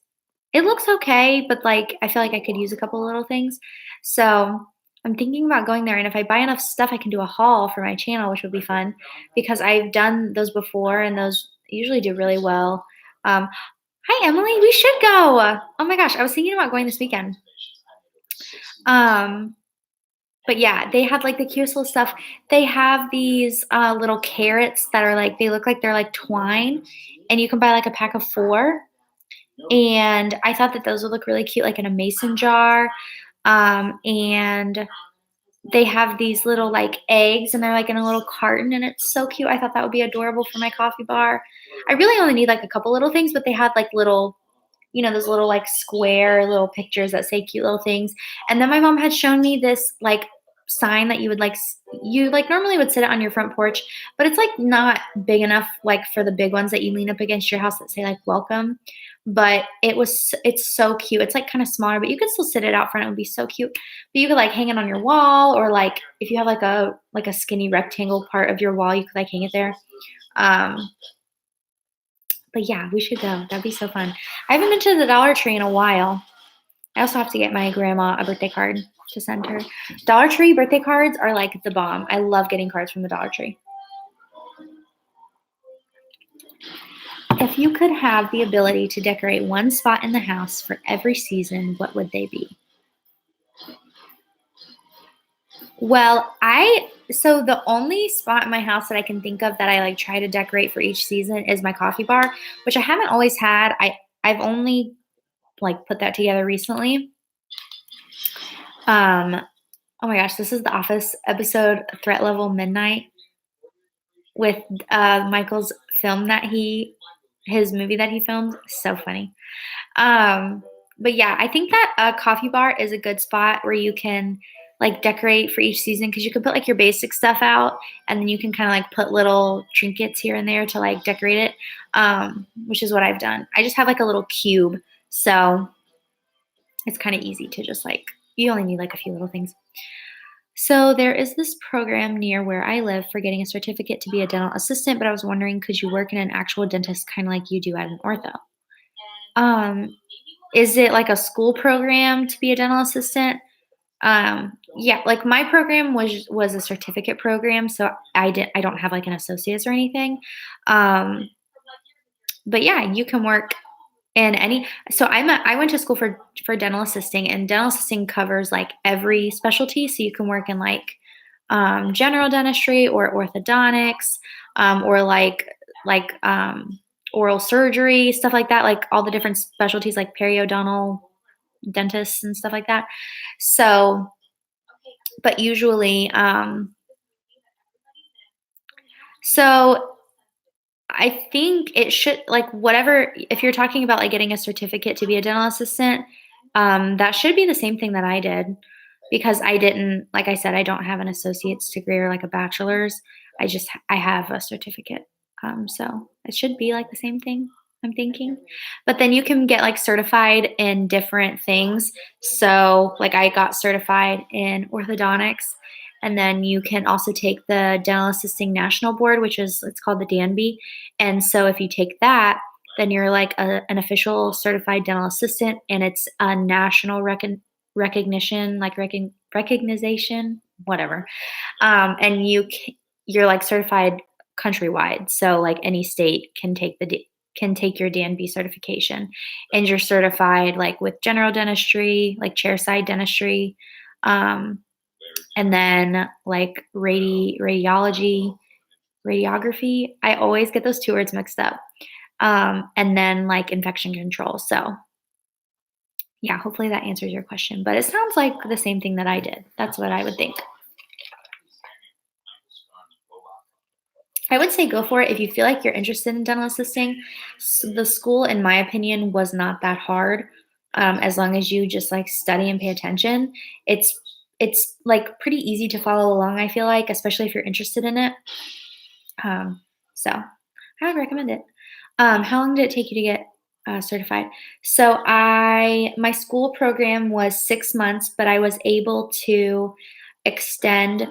It looks okay, but, like, I feel like I could use a couple little things. So, I'm thinking about going there, and if I buy enough stuff, I can do a haul for my channel, which would be fun because I've done those before, and those usually do really well. Um, Hi, Emily, we should go. Oh my gosh, I was thinking about going this weekend. Um, but yeah, they had, like, the cutest little stuff. They have these, little carrots that are, like they look like they're, like, twine, and you can buy, like, a pack of 4, and I thought that those would look really cute, like, in a mason jar. And they have these little, like, eggs, and they're, like, in a little carton, and it's so cute. I thought that would be adorable for my coffee bar. I really only need, like, a couple little things, but they had, like, little those little, like, square little pictures that say cute little things. And then my mom had shown me this, like, sign that you would, like you, like, normally would sit it on your front porch, but it's, like, not big enough, like, for the big ones that you lean up against your house that say, like, "Welcome." But it's so cute. It's, like, kinda smaller, but you could still sit it out front. It would be so cute. But you could, like, hang it on your wall, or, like, if you have, like, a skinny rectangle part of your wall, you could, like, hang it there. Um, but yeah, we should go. That'd be so fun. I haven't been to the Dollar Tree in a while. I also have to get my grandma a birthday card to send her. Dollar Tree birthday cards are like the bomb. I love getting cards from the Dollar Tree. If you could have the ability to decorate one spot in the house for every season, what would they be? Well, so the only spot in my house that I can think of that I like try to decorate for each season is my coffee bar, which I haven't always had. I've only like put that together recently. Um, oh my gosh, this is the Office episode Threat Level Midnight with Michael's film that his movie that he filmed. So funny. But yeah, I think that a coffee bar is a good spot where you can like decorate for each season because you can put like your basic stuff out and then you can kind of like put little trinkets here and there to like decorate it, which is what I've done. I just have like a little cube, so it's kind of easy to just like, you only need like a few little things. So there is this program near where I live for getting a certificate to be a dental assistant, but I was wondering, could you work in an actual dentist kind of like you do at an ortho? Um, is it like a school program to be a dental assistant? Yeah, like my program was a certificate program, so I don't have like an associate's or anything. Um, but yeah, you can work in any. So I went to school for dental assisting, and dental assisting covers like every specialty. So you can work in like general dentistry or orthodontics, or like oral surgery, stuff like that. Like all the different specialties, like periodontal dentists and stuff like that. So, but usually, so I think it should like whatever if you're talking about like getting a certificate to be a dental assistant, that should be the same thing that I did because I didn't like I said, I don't have an associate's degree or like a bachelor's. I have a certificate. So it should be like the same thing, I'm thinking. But then you can get like certified in different things. So like I got certified in orthodontics. And then you can also take the Dental Assisting National Board, it's called the DANB. And so if you take that, then you're like an official certified dental assistant, and it's a national recognition, like recognition, whatever. And you're like certified countrywide, so like any state can can take your DNB certification, and you're certified like with general dentistry, like chairside dentistry, um, and then like radiography. I always get those two words mixed up. And then like infection control. So yeah, hopefully that answers your question. But it sounds like the same thing that I did. That's what I would think. I would say go for it if you feel like you're interested in dental assisting. The school, in my opinion, was not that hard. As long as you just like study and pay attention, it's like pretty easy to follow along. I feel like, especially if you're interested in it. So I would recommend it. How long did it take you to get certified? So my school program was 6 months, but I was able to extend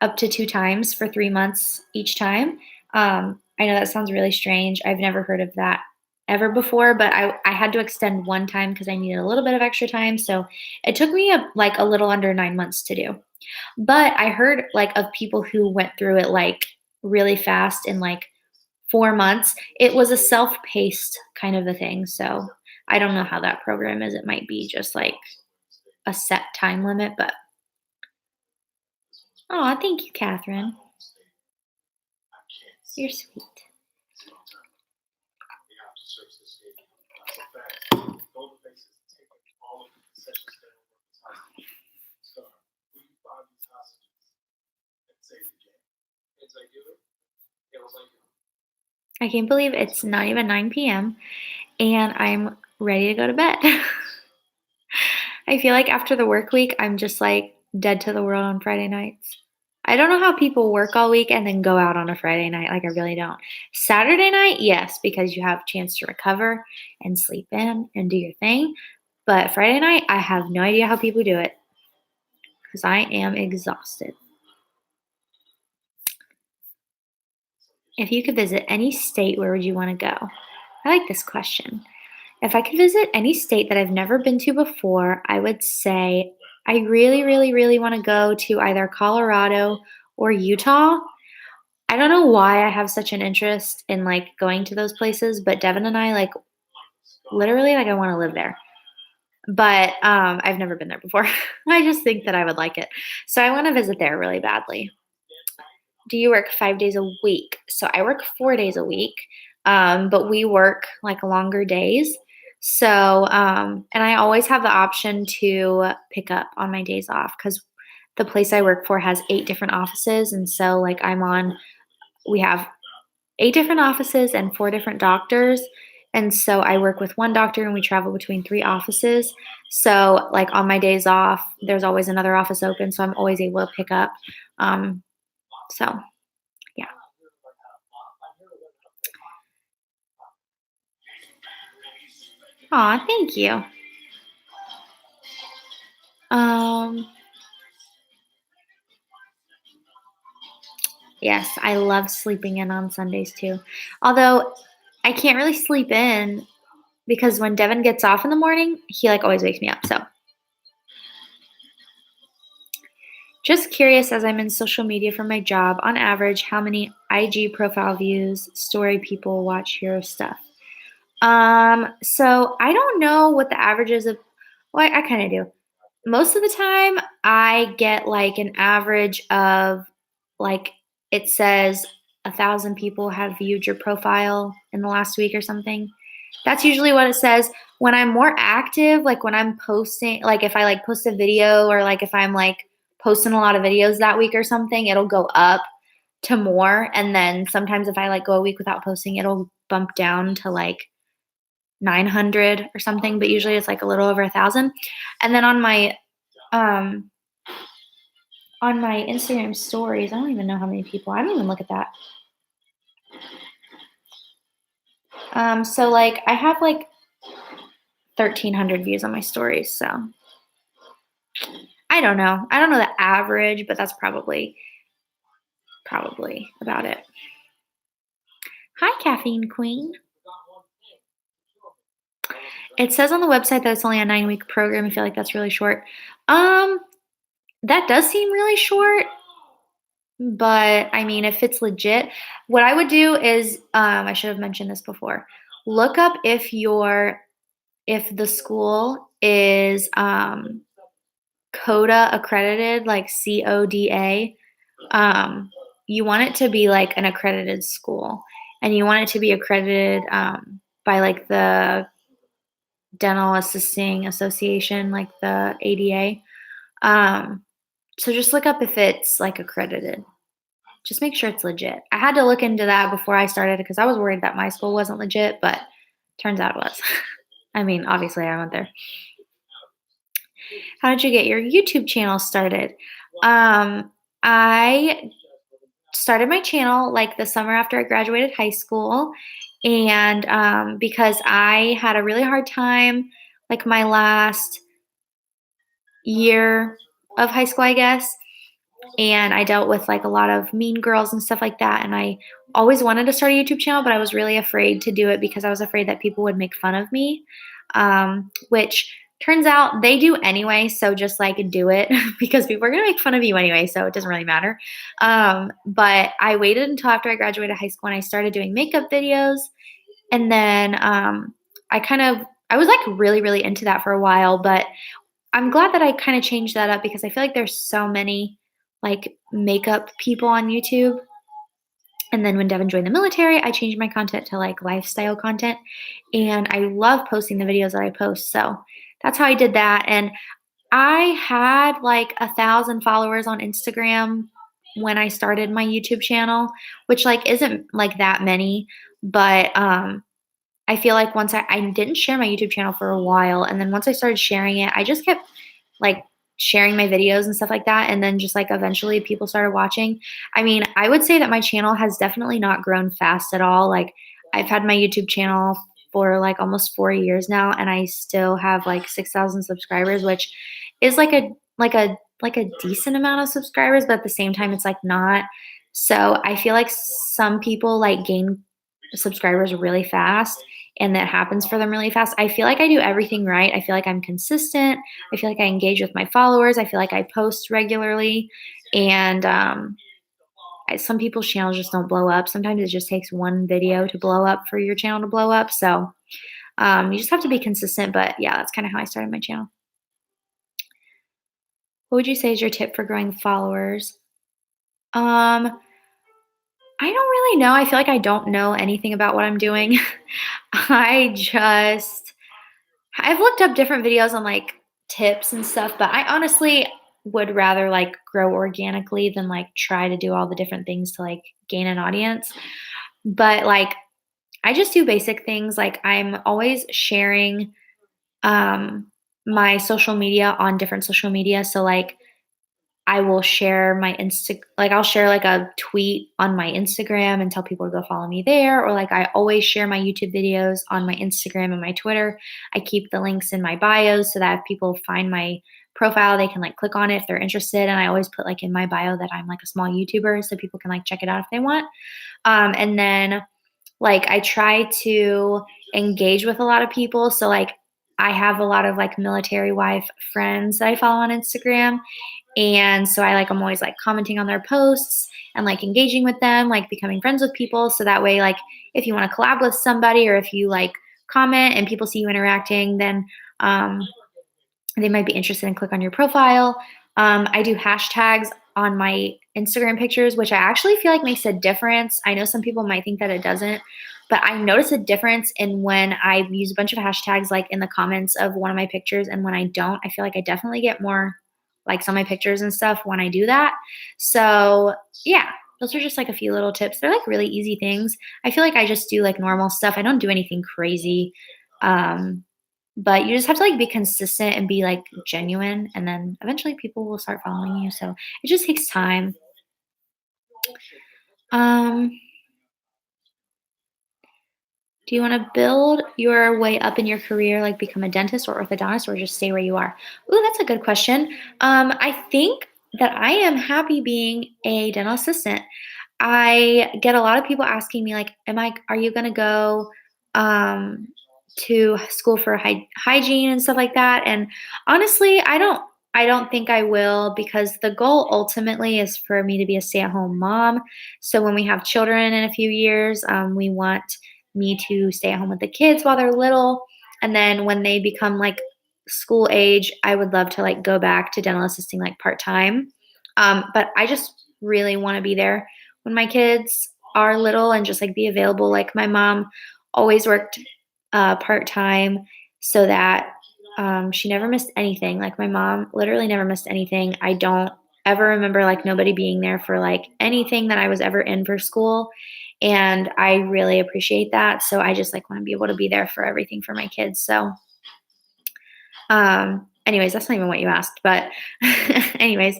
up to 2 times for 3 months each time. I know that sounds really strange. I've never heard of that ever before, but I had to extend one time because I needed a little bit of extra time. So it took me like a little under 9 months to do. But I heard like of people who went through it like really fast in like 4 months. It was a self-paced kind of a thing. So I don't know how that program is. It might be just like a set time limit, but oh, thank you, Catherine. You're sweet. I can't believe it's not even 9 p.m. and I'm ready to go to bed. I feel like after the work week, I'm just like dead to the world on Friday nights. I don't know how people work all week and then go out on a Friday night. Like, I really don't. Saturday night, yes, because you have a chance to recover and sleep in and do your thing. But Friday night, I have no idea how people do it because I am exhausted. If you could visit any state, where would you want to go? I like this question. If I could visit any state that I've never been to before, I would say I really, really, really want to go to either Colorado or Utah. I don't know why I have such an interest in like going to those places, but Devin and I like literally like I want to live there. But I've never been there before. I just think that I would like it. So I want to visit there really badly. Do you work 5 days a week? So I work 4 days a week, but we work like longer days. So, and I always have the option to pick up on my days off because the place I work for has 8 different offices. And so, like, we have 8 different offices and 4 different doctors. And so I work with one doctor and we travel between 3 offices. So, like, on my days off, there's always another office open. So I'm always able to pick up. So, yeah. Aw, thank you. Yes, I love sleeping in on Sundays too. Although I can't really sleep in because when Devin gets off in the morning, he like always wakes me up. So just curious, as I'm in social media for my job, on average, how many IG profile views, story people watch your stuff? So I don't know what the average is of, well, I kind of do. Most of the time, I get like an average of like it says 1,000 people have viewed your profile in the last week or something. That's usually what it says. When I'm more active, like when I'm posting, like if I like post a video or like if I'm like posting a lot of videos that week or something, it'll go up to more. And then sometimes if I like go a week without posting, it'll bump down to like 900 or something, but usually it's like a little over 1,000. And then um on my Instagram stories, I don't even know how many people. I don't even look at that. So like I have like 1,300 views on my stories. So I don't know. I don't know the average, but that's probably about it. Hi, Caffeine Queen. It says on the website that it's only a 9-week program. I feel like that's really short. That does seem really short, but I mean, if it's legit, what I would do is, I should have mentioned this before. Look up if the school is CODA accredited, like CODA. You want it to be like an accredited school, and you want it to be accredited by like the Dental Assisting Association, like the ADA. So just look up if it's like accredited. Just make sure it's legit. I had to look into that before I started because I was worried that my school wasn't legit, but turns out it was. I mean, obviously I went there. How did you get your YouTube channel started? I started my channel like the summer after I graduated high school. And because I had a really hard time, like my last year of high school, I guess, and I dealt with like a lot of mean girls and stuff like that. And I always wanted to start a YouTube channel, but I was really afraid to do it because I was afraid that people would make fun of me, which turns out they do anyway. So just like do it because people are going to make fun of you anyway. So it doesn't really matter. But I waited until after I graduated high school and I started doing makeup videos. And then I was like really, really into that for a while, but I'm glad that I kind of changed that up because I feel like there's so many like makeup people on YouTube. And then when Devin joined the military, I changed my content to like lifestyle content. And I love posting the videos that I post. So that's how I did that. And I had like 1,000 followers on Instagram when I started my YouTube channel, which like isn't like that many, but I feel like once I didn't share my YouTube channel for a while, and then once I started sharing it, I just kept like sharing my videos and stuff like that, and then just like eventually people started watching. I mean, I would say that my channel has definitely not grown fast at all. Like I've had my YouTube channel for like almost 4 years now, and I still have like 6,000 subscribers, which is like a decent amount of subscribers, but at the same time, it's like not. So I feel like some people like gain subscribers really fast and that happens for them really fast. I feel like I do everything right. I feel like I'm consistent. I feel like I engage with my followers. I feel like I post regularly. And some people's channels just don't blow up. Sometimes it just takes one video to blow up for your channel to blow up. So you just have to be consistent. But yeah, that's kind of how I started my channel. What would you say is your tip for growing followers? I don't really know. I feel like I don't know anything about what I'm doing. I've looked up different videos on like tips and stuff, but I honestly would rather like grow organically than like try to do all the different things to like gain an audience. But like I just do basic things. Like I'm always sharing my social media on different social media. So like I will share I'll share like a tweet on my Instagram and tell people to go follow me there. Or like I always share my YouTube videos on my Instagram and my Twitter. I keep the links in my bios so that if people find my profile, they can like click on it if they're interested. And I always put like in my bio that I'm like a small YouTuber so people can like check it out if they want. And then like I try to engage with a lot of people. So like I have a lot of like military wife friends that I follow on Instagram. And so I'm always like commenting on their posts and like engaging with them, like becoming friends with people. So that way, like if you want to collab with somebody or if you like comment and people see you interacting, then they might be interested and click on your profile. I do hashtags on my Instagram pictures, which I actually feel like makes a difference. I know some people might think that it doesn't, but I notice a difference in when I use a bunch of hashtags like in the comments of one of my pictures and when I don't. I feel like I definitely get more likes on my pictures and stuff when I do that. So yeah, those are just like a few little tips. They're like really easy things. I feel like I just do like normal stuff. I don't do anything crazy. But you just have to like be consistent and be like genuine, and then eventually people will start following you. So it just takes time. Do you want to build your way up in your career, like become a dentist or orthodontist, or just stay where you are? Ooh, that's a good question. I think that I am happy being a dental assistant. I get a lot of people asking me like, are you going to go to school for hygiene and stuff like that? And honestly, I don't think I will, because the goal ultimately is for me to be a stay-at-home mom. So when we have children in a few years, we want me to stay at home with the kids while they're little. And then when they become like school age, I would love to like go back to dental assisting like part-time. But I just really want to be there when my kids are little and just like be available. Like my mom always worked part-time so that she never missed anything. Like my mom literally never missed anything. I don't ever remember like nobody being there for like anything that I was ever in for school. And I really appreciate that. So I just like want to be able to be there for everything for my kids. So anyways, that's not even what you asked, but anyways,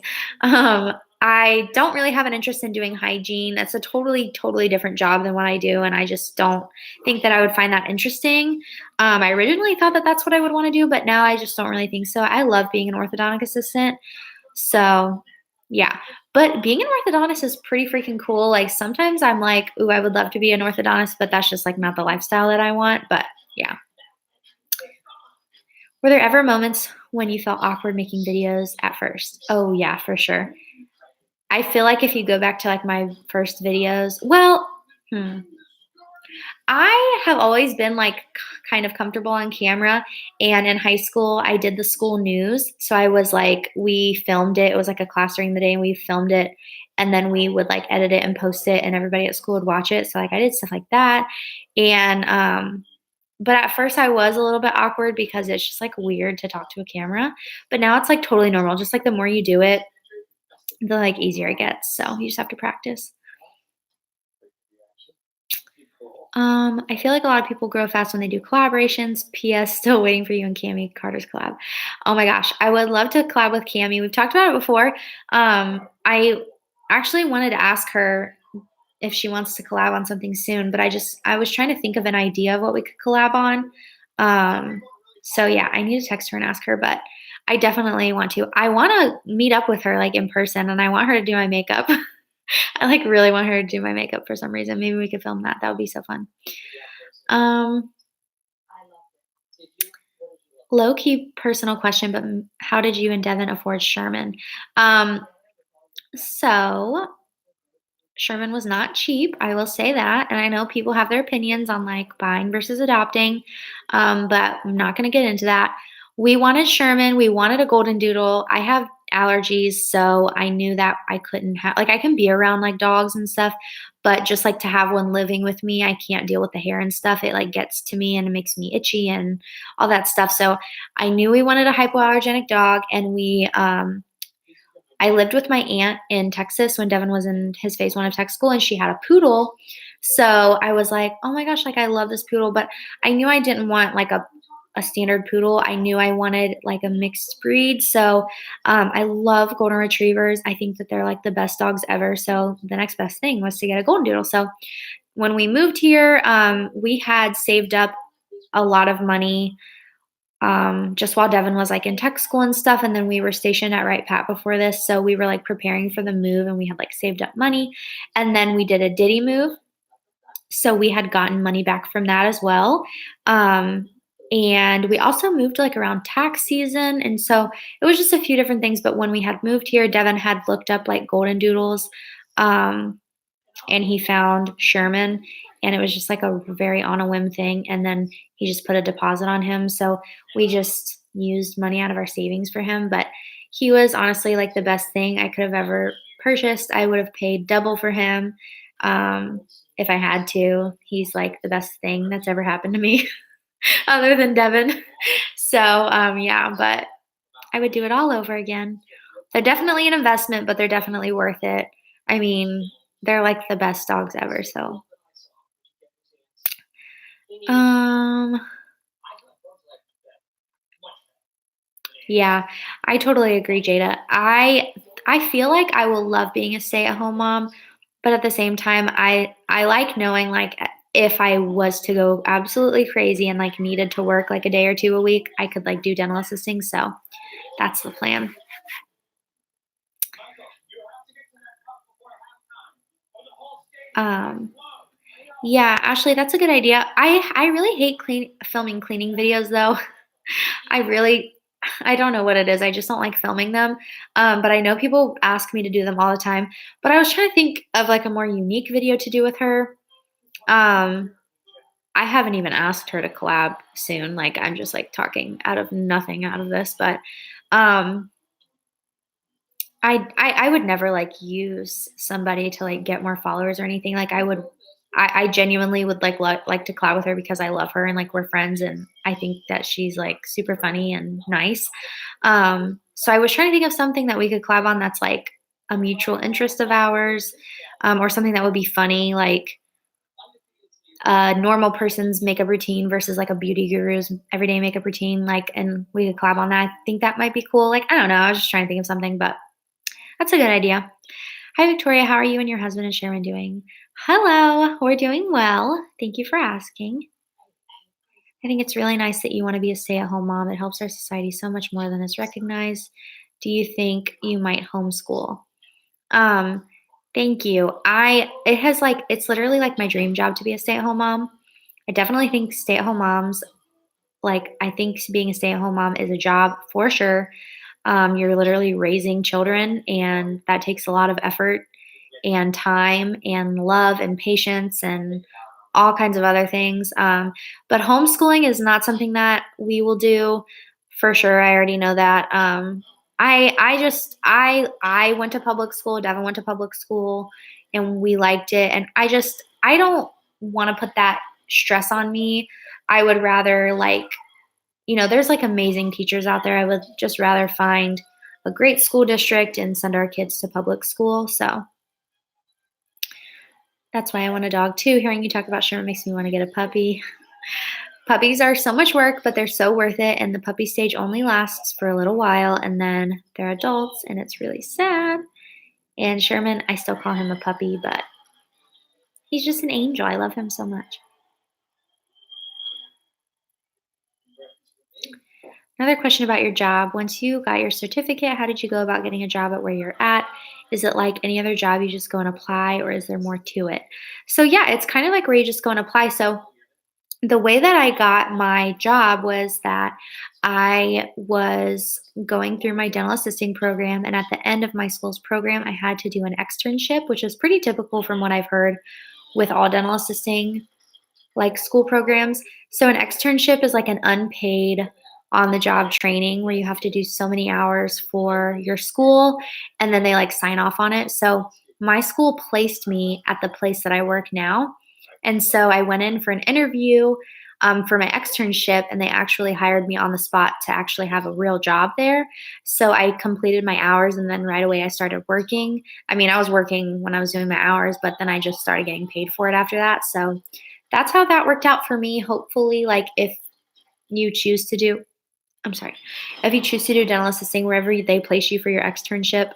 I don't really have an interest in doing hygiene. That's a totally, totally different job than what I do. And I just don't think that I would find that interesting. I originally thought that that's what I would want to do, but now I just don't really think so. I love being an orthodontic assistant. So Yeah. But being an orthodontist is pretty freaking cool. Like sometimes I'm like, ooh, I would love to be an orthodontist, but that's just like not the lifestyle that I want. But yeah. Were there ever moments when you felt awkward making videos at first? Oh yeah, for sure. I feel like if you go back to like my first videos, well, hmm, I have always been like kind of comfortable on camera. And in high school, I did the school news. So I was like, we filmed it. It was like a class during the day and we filmed it. And then we would like edit it and post it, and everybody at school would watch it. So like I did stuff like that. And, but at first I was a little bit awkward because it's just like weird to talk to a camera. But now it's like totally normal. Just like the more you do it, the like easier it gets. So you just have to practice. I feel like a lot of people grow fast when they do collaborations. PS, still waiting for you and Cami Carter's collab. Oh my gosh, I would love to collab with Cami. We've talked about it before. I actually wanted to ask her if she wants to collab on something soon, but I was trying to think of an idea of what we could collab on. So yeah, I need to text her and ask her, but I definitely want to. I want to meet up with her like in person, and I want her to do my makeup. I like really want her to do my makeup for some reason. Maybe we could film that. That would be so fun. Um, Low key personal question, but how did you and Devin afford Sherman? Um, so Sherman was not cheap, I will say that, and I know people have their opinions on, like, buying versus adopting, but I'm not gonna get into that. We wanted Sherman, we wanted a golden doodle. I have allergies, so I knew that I couldn't have like, I can be around, like, dogs and stuff, but just, like, to have one living with me, I can't deal with the hair and stuff. It, like, gets to me and it makes me itchy and all that stuff, so I knew we wanted a hypoallergenic dog, and I lived with my aunt in Texas when Devin was in his phase 1 of tech school, and she had a poodle. So I was like, "Oh my gosh, like, I love this poodle," but I knew I didn't want, like, a standard poodle. I knew I wanted, like, a mixed breed. So, I love golden retrievers. I think that they're, like, the best dogs ever. So the next best thing was to get a golden doodle. So when we moved here, we had saved up a lot of money just while Devin was like in tech school and stuff. And then we were stationed at Wright Pat before this. So we were like preparing for the move and we had like saved up money. And then we did a Diddy move. So we had gotten money back from that as well. And we also moved like around tax season. And so it was just a few different things. But when we had moved here, Devin had looked up like golden doodles. Um, and he found Sherman, and it was just like a very on a whim thing. And then he just put a deposit on him. So we just used money out of our savings for him. But he was honestly like the best thing I could have ever purchased. I would have paid double for him um, if I had to. He's like the best thing that's ever happened to me other than Devin. So yeah, but I would do it all over again. They're definitely an investment, but they're definitely worth it. I mean, they're like the best dogs ever, so. Um, yeah, I totally agree, Jada. I feel like I will love being a stay-at-home mom, but at the same time, I like knowing like if I was to go absolutely crazy and like needed to work like a day or two a week, I could like do dental assisting. So that's the plan. Um, yeah, Ashley, that's a good idea. I really hate filming cleaning videos though. I really I don't know what it is. I just don't like filming them. But I know people ask me to do them all the time. But I was trying to think of like a more unique video to do with her. Um, I haven't even asked her to collab soon. Like I'm just like talking out of nothing out of this, but um I would never like use somebody to like get more followers or anything. Like I genuinely would like to collab with her because I love her and like we're friends and I think that she's like super funny and nice. So I was trying to think of something that we could collab on that's like a mutual interest of ours, or something that would be funny, like a normal person's makeup routine versus like a beauty guru's everyday makeup routine. Like, and we could collab on that. I think that might be cool. Like, I don't know. I was just trying to think of something, but that's a good idea. Hi, Victoria. How are you and your husband and Sharon doing? Hello. We're doing well. Thank you for asking. I think it's really nice that you want to be a stay at home mom. It helps our society so much more than it's recognized. Do you think you might homeschool? Thank you. It's literally like my dream job to be a stay-at-home mom. I definitely think stay-at-home moms, like, I think being a stay-at-home mom is a job for sure. You're literally raising children, and that takes a lot of effort and time and love and patience and all kinds of other things. But homeschooling is not something that we will do for sure. I already know that. I went to public school. Devin went to public school, and we liked it. And I don't want to put that stress on me. I would rather there's like amazing teachers out there. I would just rather find a great school district and send our kids to public school. So that's why I want a dog too. Hearing you talk about Sherman makes me want to get a puppy. Puppies are so much work, but they're so worth it. And the puppy stage only lasts for a little while, and then they're adults, and it's really sad. And Sherman, I still call him a puppy, but he's just an angel. I love him so much. Another question about your job. Once you got your certificate, how did you go about getting a job at where you're at? Is it like any other job you just go and apply, or is there more to it? So, yeah, it's kind of like where you just go and apply. So, the way that I got my job was that I was going through my dental assisting program. And at the end of my school's program, I had to do an externship, which is pretty typical from what I've heard with all dental assisting like school programs. So an externship is like an unpaid on the job training where you have to do so many hours for your school, and then they like sign off on it. So my school placed me at the place that I work now. And so I went in for an interview for my externship, and they actually hired me on the spot to actually have a real job there. So I completed my hours, and then right away I started working. I mean, I was working when I was doing my hours, but then I just started getting paid for it after that. So that's how that worked out for me. Hopefully, like you choose to do, if you choose to do dental assisting wherever they place you for your externship,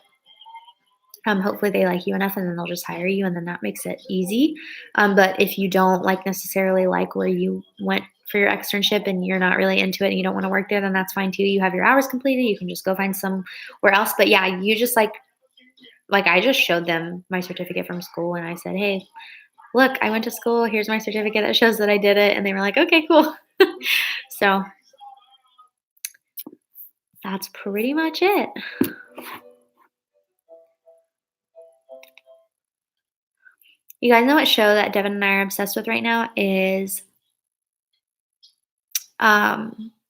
hopefully they like you enough, and then they'll just hire you, and then that makes it easy. But if you don't necessarily like where you went for your externship and you're not really into it and you don't want to work there, then that's fine too. You have your hours completed. You can just go find somewhere else. But yeah, you just I just showed them my certificate from school, and I said, hey, look, I went to school. Here's my certificate that shows that I did it. And they were like, okay, cool. So that's pretty much it. You guys know what show that Devin and I are obsessed with right now is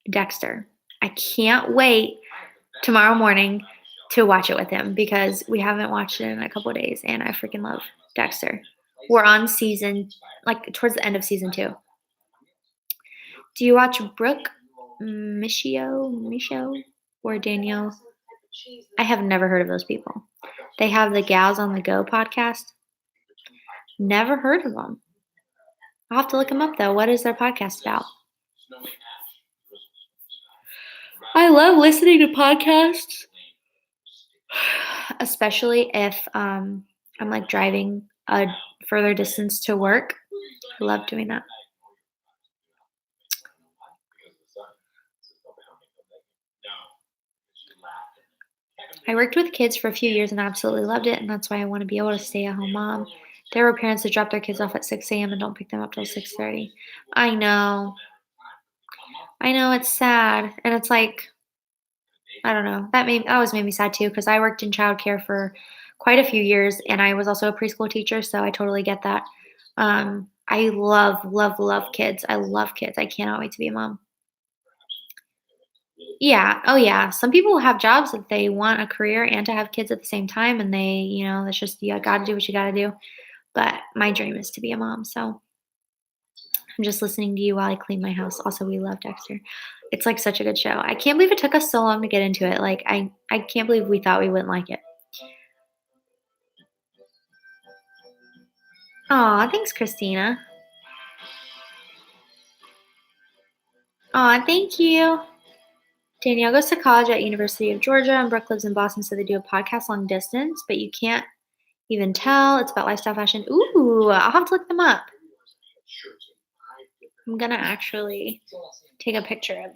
Dexter. I can't wait tomorrow morning to watch it with him because we haven't watched it in a couple of days, and I freaking love Dexter. We're on towards the end of season 2. Do you watch Brooke Michio or Danielle? I have never heard of those people. They have the Gals on the Go podcast. Never heard of them. I'll have to look them up though. What is their podcast about? I love listening to podcasts, especially if I'm driving a further distance to work. I love doing that. I worked with kids for a few years and absolutely loved it, and that's why I want to be able to stay at home mom. There were parents that drop their kids off at 6 a.m. and don't pick them up till 6:30. I know. It's sad, and it's like, I don't know. That always made me sad too because I worked in childcare for quite a few years, and I was also a preschool teacher, so I totally get that. I love kids. I love kids. I cannot wait to be a mom. Yeah. Oh, yeah. Some people have jobs that they want a career and to have kids at the same time, and that's just you got to do what you got to do. But my dream is to be a mom, so I'm just listening to you while I clean my house. Also, we love Dexter. It's like such a good show. I can't believe it took us so long to get into it. I can't believe we thought we wouldn't like it. Aw, thanks, Christina. Aw, thank you. Danielle goes to college at University of Georgia, and Brooke lives in Boston, so they do a podcast long distance, but you can't even tell. It's about lifestyle fashion. Ooh, I'll have to look them up. I'm going to actually take a picture of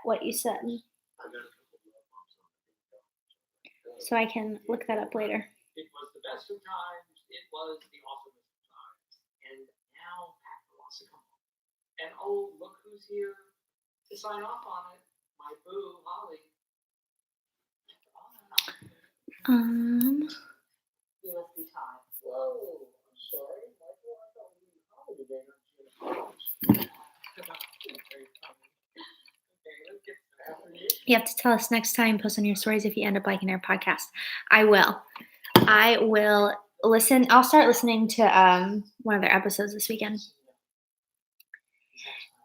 what you said, so I can look that up later. It was the best of times. It was the awesomest of times. And now Packer wants to come home. And oh, look who's here to sign off on it. My boo, Holly. You must be tired. Whoa, I'm sorry. Michael, I thought we were Holly today, not you. Very funny. Okay, let's get after you. You have to tell us next time, post on your stories if you end up liking our podcast. I will listen. I'll start listening to one of their episodes this weekend.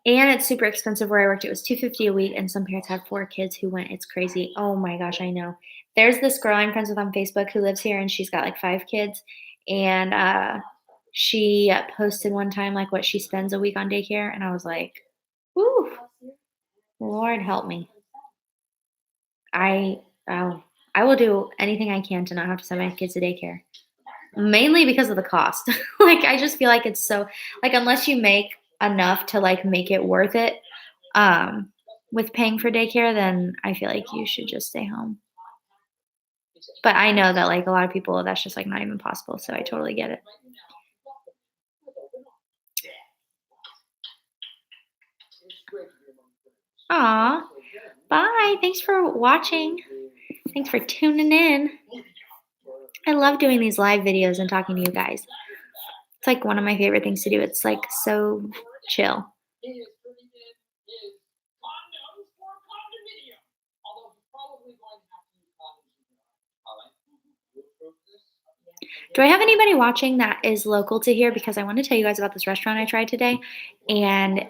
And it's super expensive where I worked. It was $250 a week, and some parents have 4 kids who went. It's crazy. Oh my gosh, I know. There's this girl I'm friends with on Facebook who lives here, and she's got like 5 kids. And she posted one time like what she spends a week on daycare, and I was like, "Woo, Lord help me." I will do anything I can to not have to send my kids to daycare. Mainly because of the cost. Like I just feel like it's so like unless you make enough to like make it worth it with paying for daycare, then I feel like you should just stay home. But I know that like a lot of people that's just like not even possible, so I totally get it. Aw, bye. Thanks for watching. Thanks for tuning in. I love doing these live videos and talking to you guys. It's like one of my favorite things to do. It's like so chill. He is putting in his condoms for a condominium. Although he's probably going to have to use condoms. Holly, you approve this? Do I have anybody watching that is local to here? Because I want to tell you guys about this restaurant I tried today, and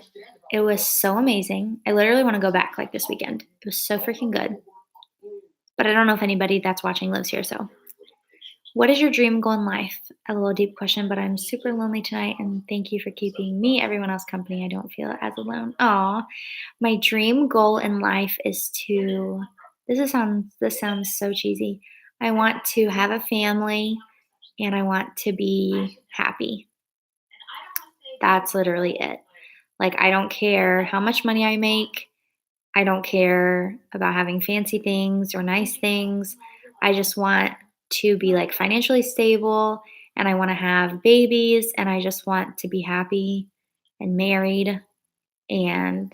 it was so amazing. I literally want to go back like this weekend. It was so freaking good. But I don't know if anybody that's watching lives here, so. What is your dream goal in life? A little deep question, but I'm super lonely tonight, and thank you for keeping me, everyone else company. I don't feel as alone. Aw, my dream goal in life is to. This sounds so cheesy. I want to have a family, and I want to be happy. That's literally it. Like I don't care how much money I make. I don't care about having fancy things or nice things. I just want to be like financially stable, and I want to have babies, and I just want to be happy and married and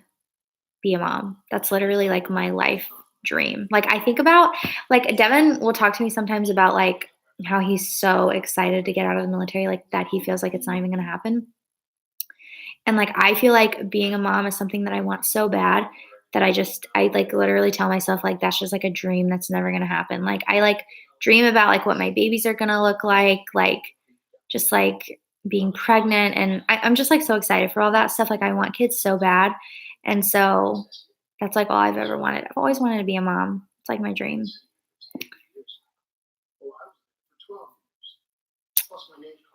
be a mom. That's literally like my life dream. Like I think about like Devin will talk to me sometimes about like how he's so excited to get out of the military, like that he feels like it's not even going to happen. And like I feel like being a mom is something that I want so bad that I like literally tell myself like that's just like a dream that's never going to happen. Like I like dream about like what my babies are going to look like just like being pregnant, and I'm just like so excited for all that stuff. Like I want kids so bad. And so that's like all I've ever wanted. I've always wanted to be a mom. It's like my dream.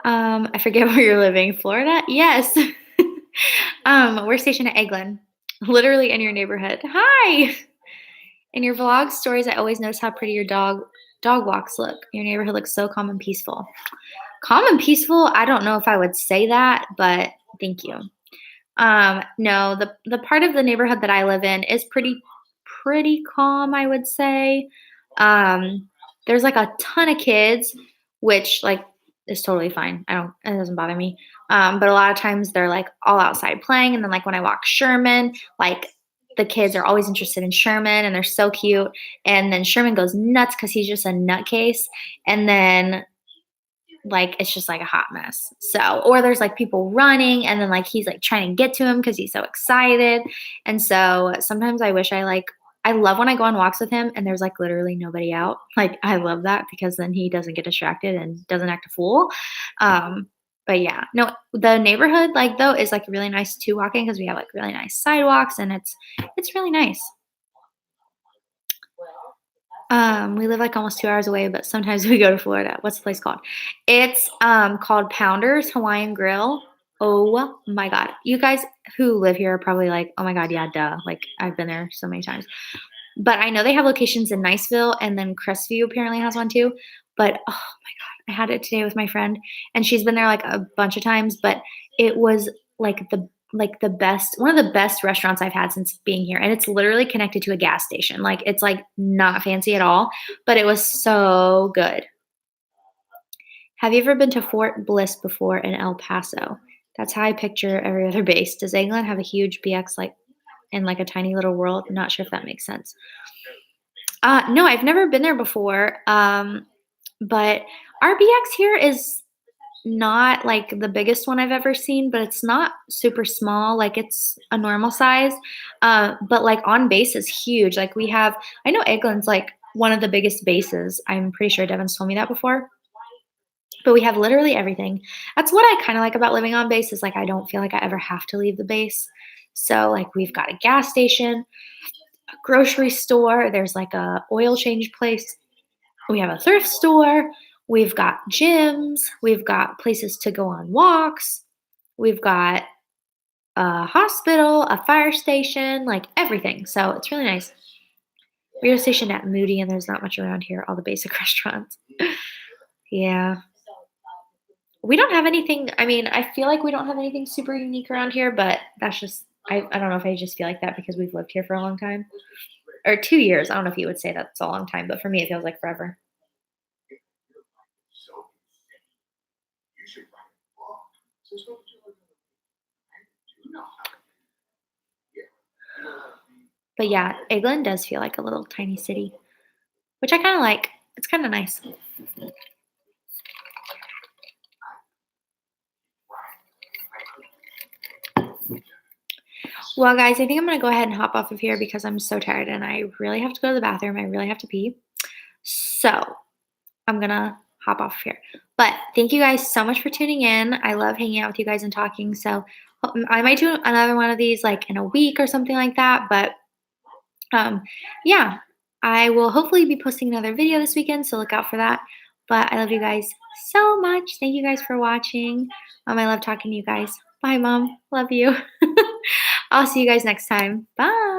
I forget where you're living. Florida? Yes. We're stationed at Eglin, literally in your neighborhood. Hi. In your vlog stories, I always notice how pretty your dog walks look. Your neighborhood looks so calm and peaceful. Calm and peaceful? I don't know if I would say that, but thank you. No, the part of the neighborhood that I live in is pretty calm, I would say. There's like a ton of kids, which like is totally fine. It doesn't bother me. But a lot of times they're like all outside playing, and then like when I walk Sherman, like the kids are always interested in Sherman, and they're so cute. And then Sherman goes nuts because he's just a nutcase, and then like it's just like a hot mess. So, or there's like people running, and then like he's like trying to get to him because he's so excited. And so sometimes I wish I love when I go on walks with him and there's like literally nobody out. Like I love that because then he doesn't get distracted and doesn't act a fool. But yeah, no, the neighborhood like though is like really nice to walk in because we have like really nice sidewalks, and it's really nice. We live like almost 2 hours away, but sometimes we go to Florida. What's the place called? It's called Pounders Hawaiian Grill. Oh my God. You guys who live here are probably like, oh my God, yeah, duh. Like I've been there so many times. But I know they have locations in Niceville, and then Crestview apparently has one too. But oh my God, I had it today with my friend, and she's been there like a bunch of times, but it was like the best, one of the best restaurants I've had since being here. And it's literally connected to a gas station. Like it's like not fancy at all, but it was so good. Have you ever been to Fort Bliss before in El Paso? That's how I picture every other base. Does England have a huge BX like in like a tiny little world? I'm not sure if that makes sense. No, I've never been there before. But our BX here is not like the biggest one I've ever seen, but it's not super small. Like it's a normal size. But like on base is huge. Like we have, I know Eggland's like one of the biggest bases. I'm pretty sure Devin's told me that before. But we have literally everything. That's what I kind of like about living on base is like I don't feel like I ever have to leave the base. So like we've got a gas station, a grocery store, there's like a oil change place. We have a thrift store, we've got gyms, we've got places to go on walks, we've got a hospital, a fire station, like everything. So it's really nice. We are stationed at Moody and there's not much around here, all the basic restaurants. Yeah. We don't have anything. I mean, I feel like we don't have anything super unique around here, but that's just, I don't know if I just feel like that because we've lived here for a long time or 2 years. I don't know if you would say that's a long time, but for me, it feels like forever. But yeah, England does feel like a little tiny city, which I kind of like. It's kind of nice. Well, guys, I think I'm going to go ahead and hop off of here because I'm so tired and I really have to go to the bathroom. I really have to pee. So I'm going to hop off here. But thank you guys so much for tuning in. I love hanging out with you guys and talking. So I might do another one of these like in a week or something like that. But yeah, I will hopefully be posting another video this weekend. So look out for that. But I love you guys so much. Thank you guys for watching. I love talking to you guys. Bye, Mom. Love you. I'll see you guys next time. Bye.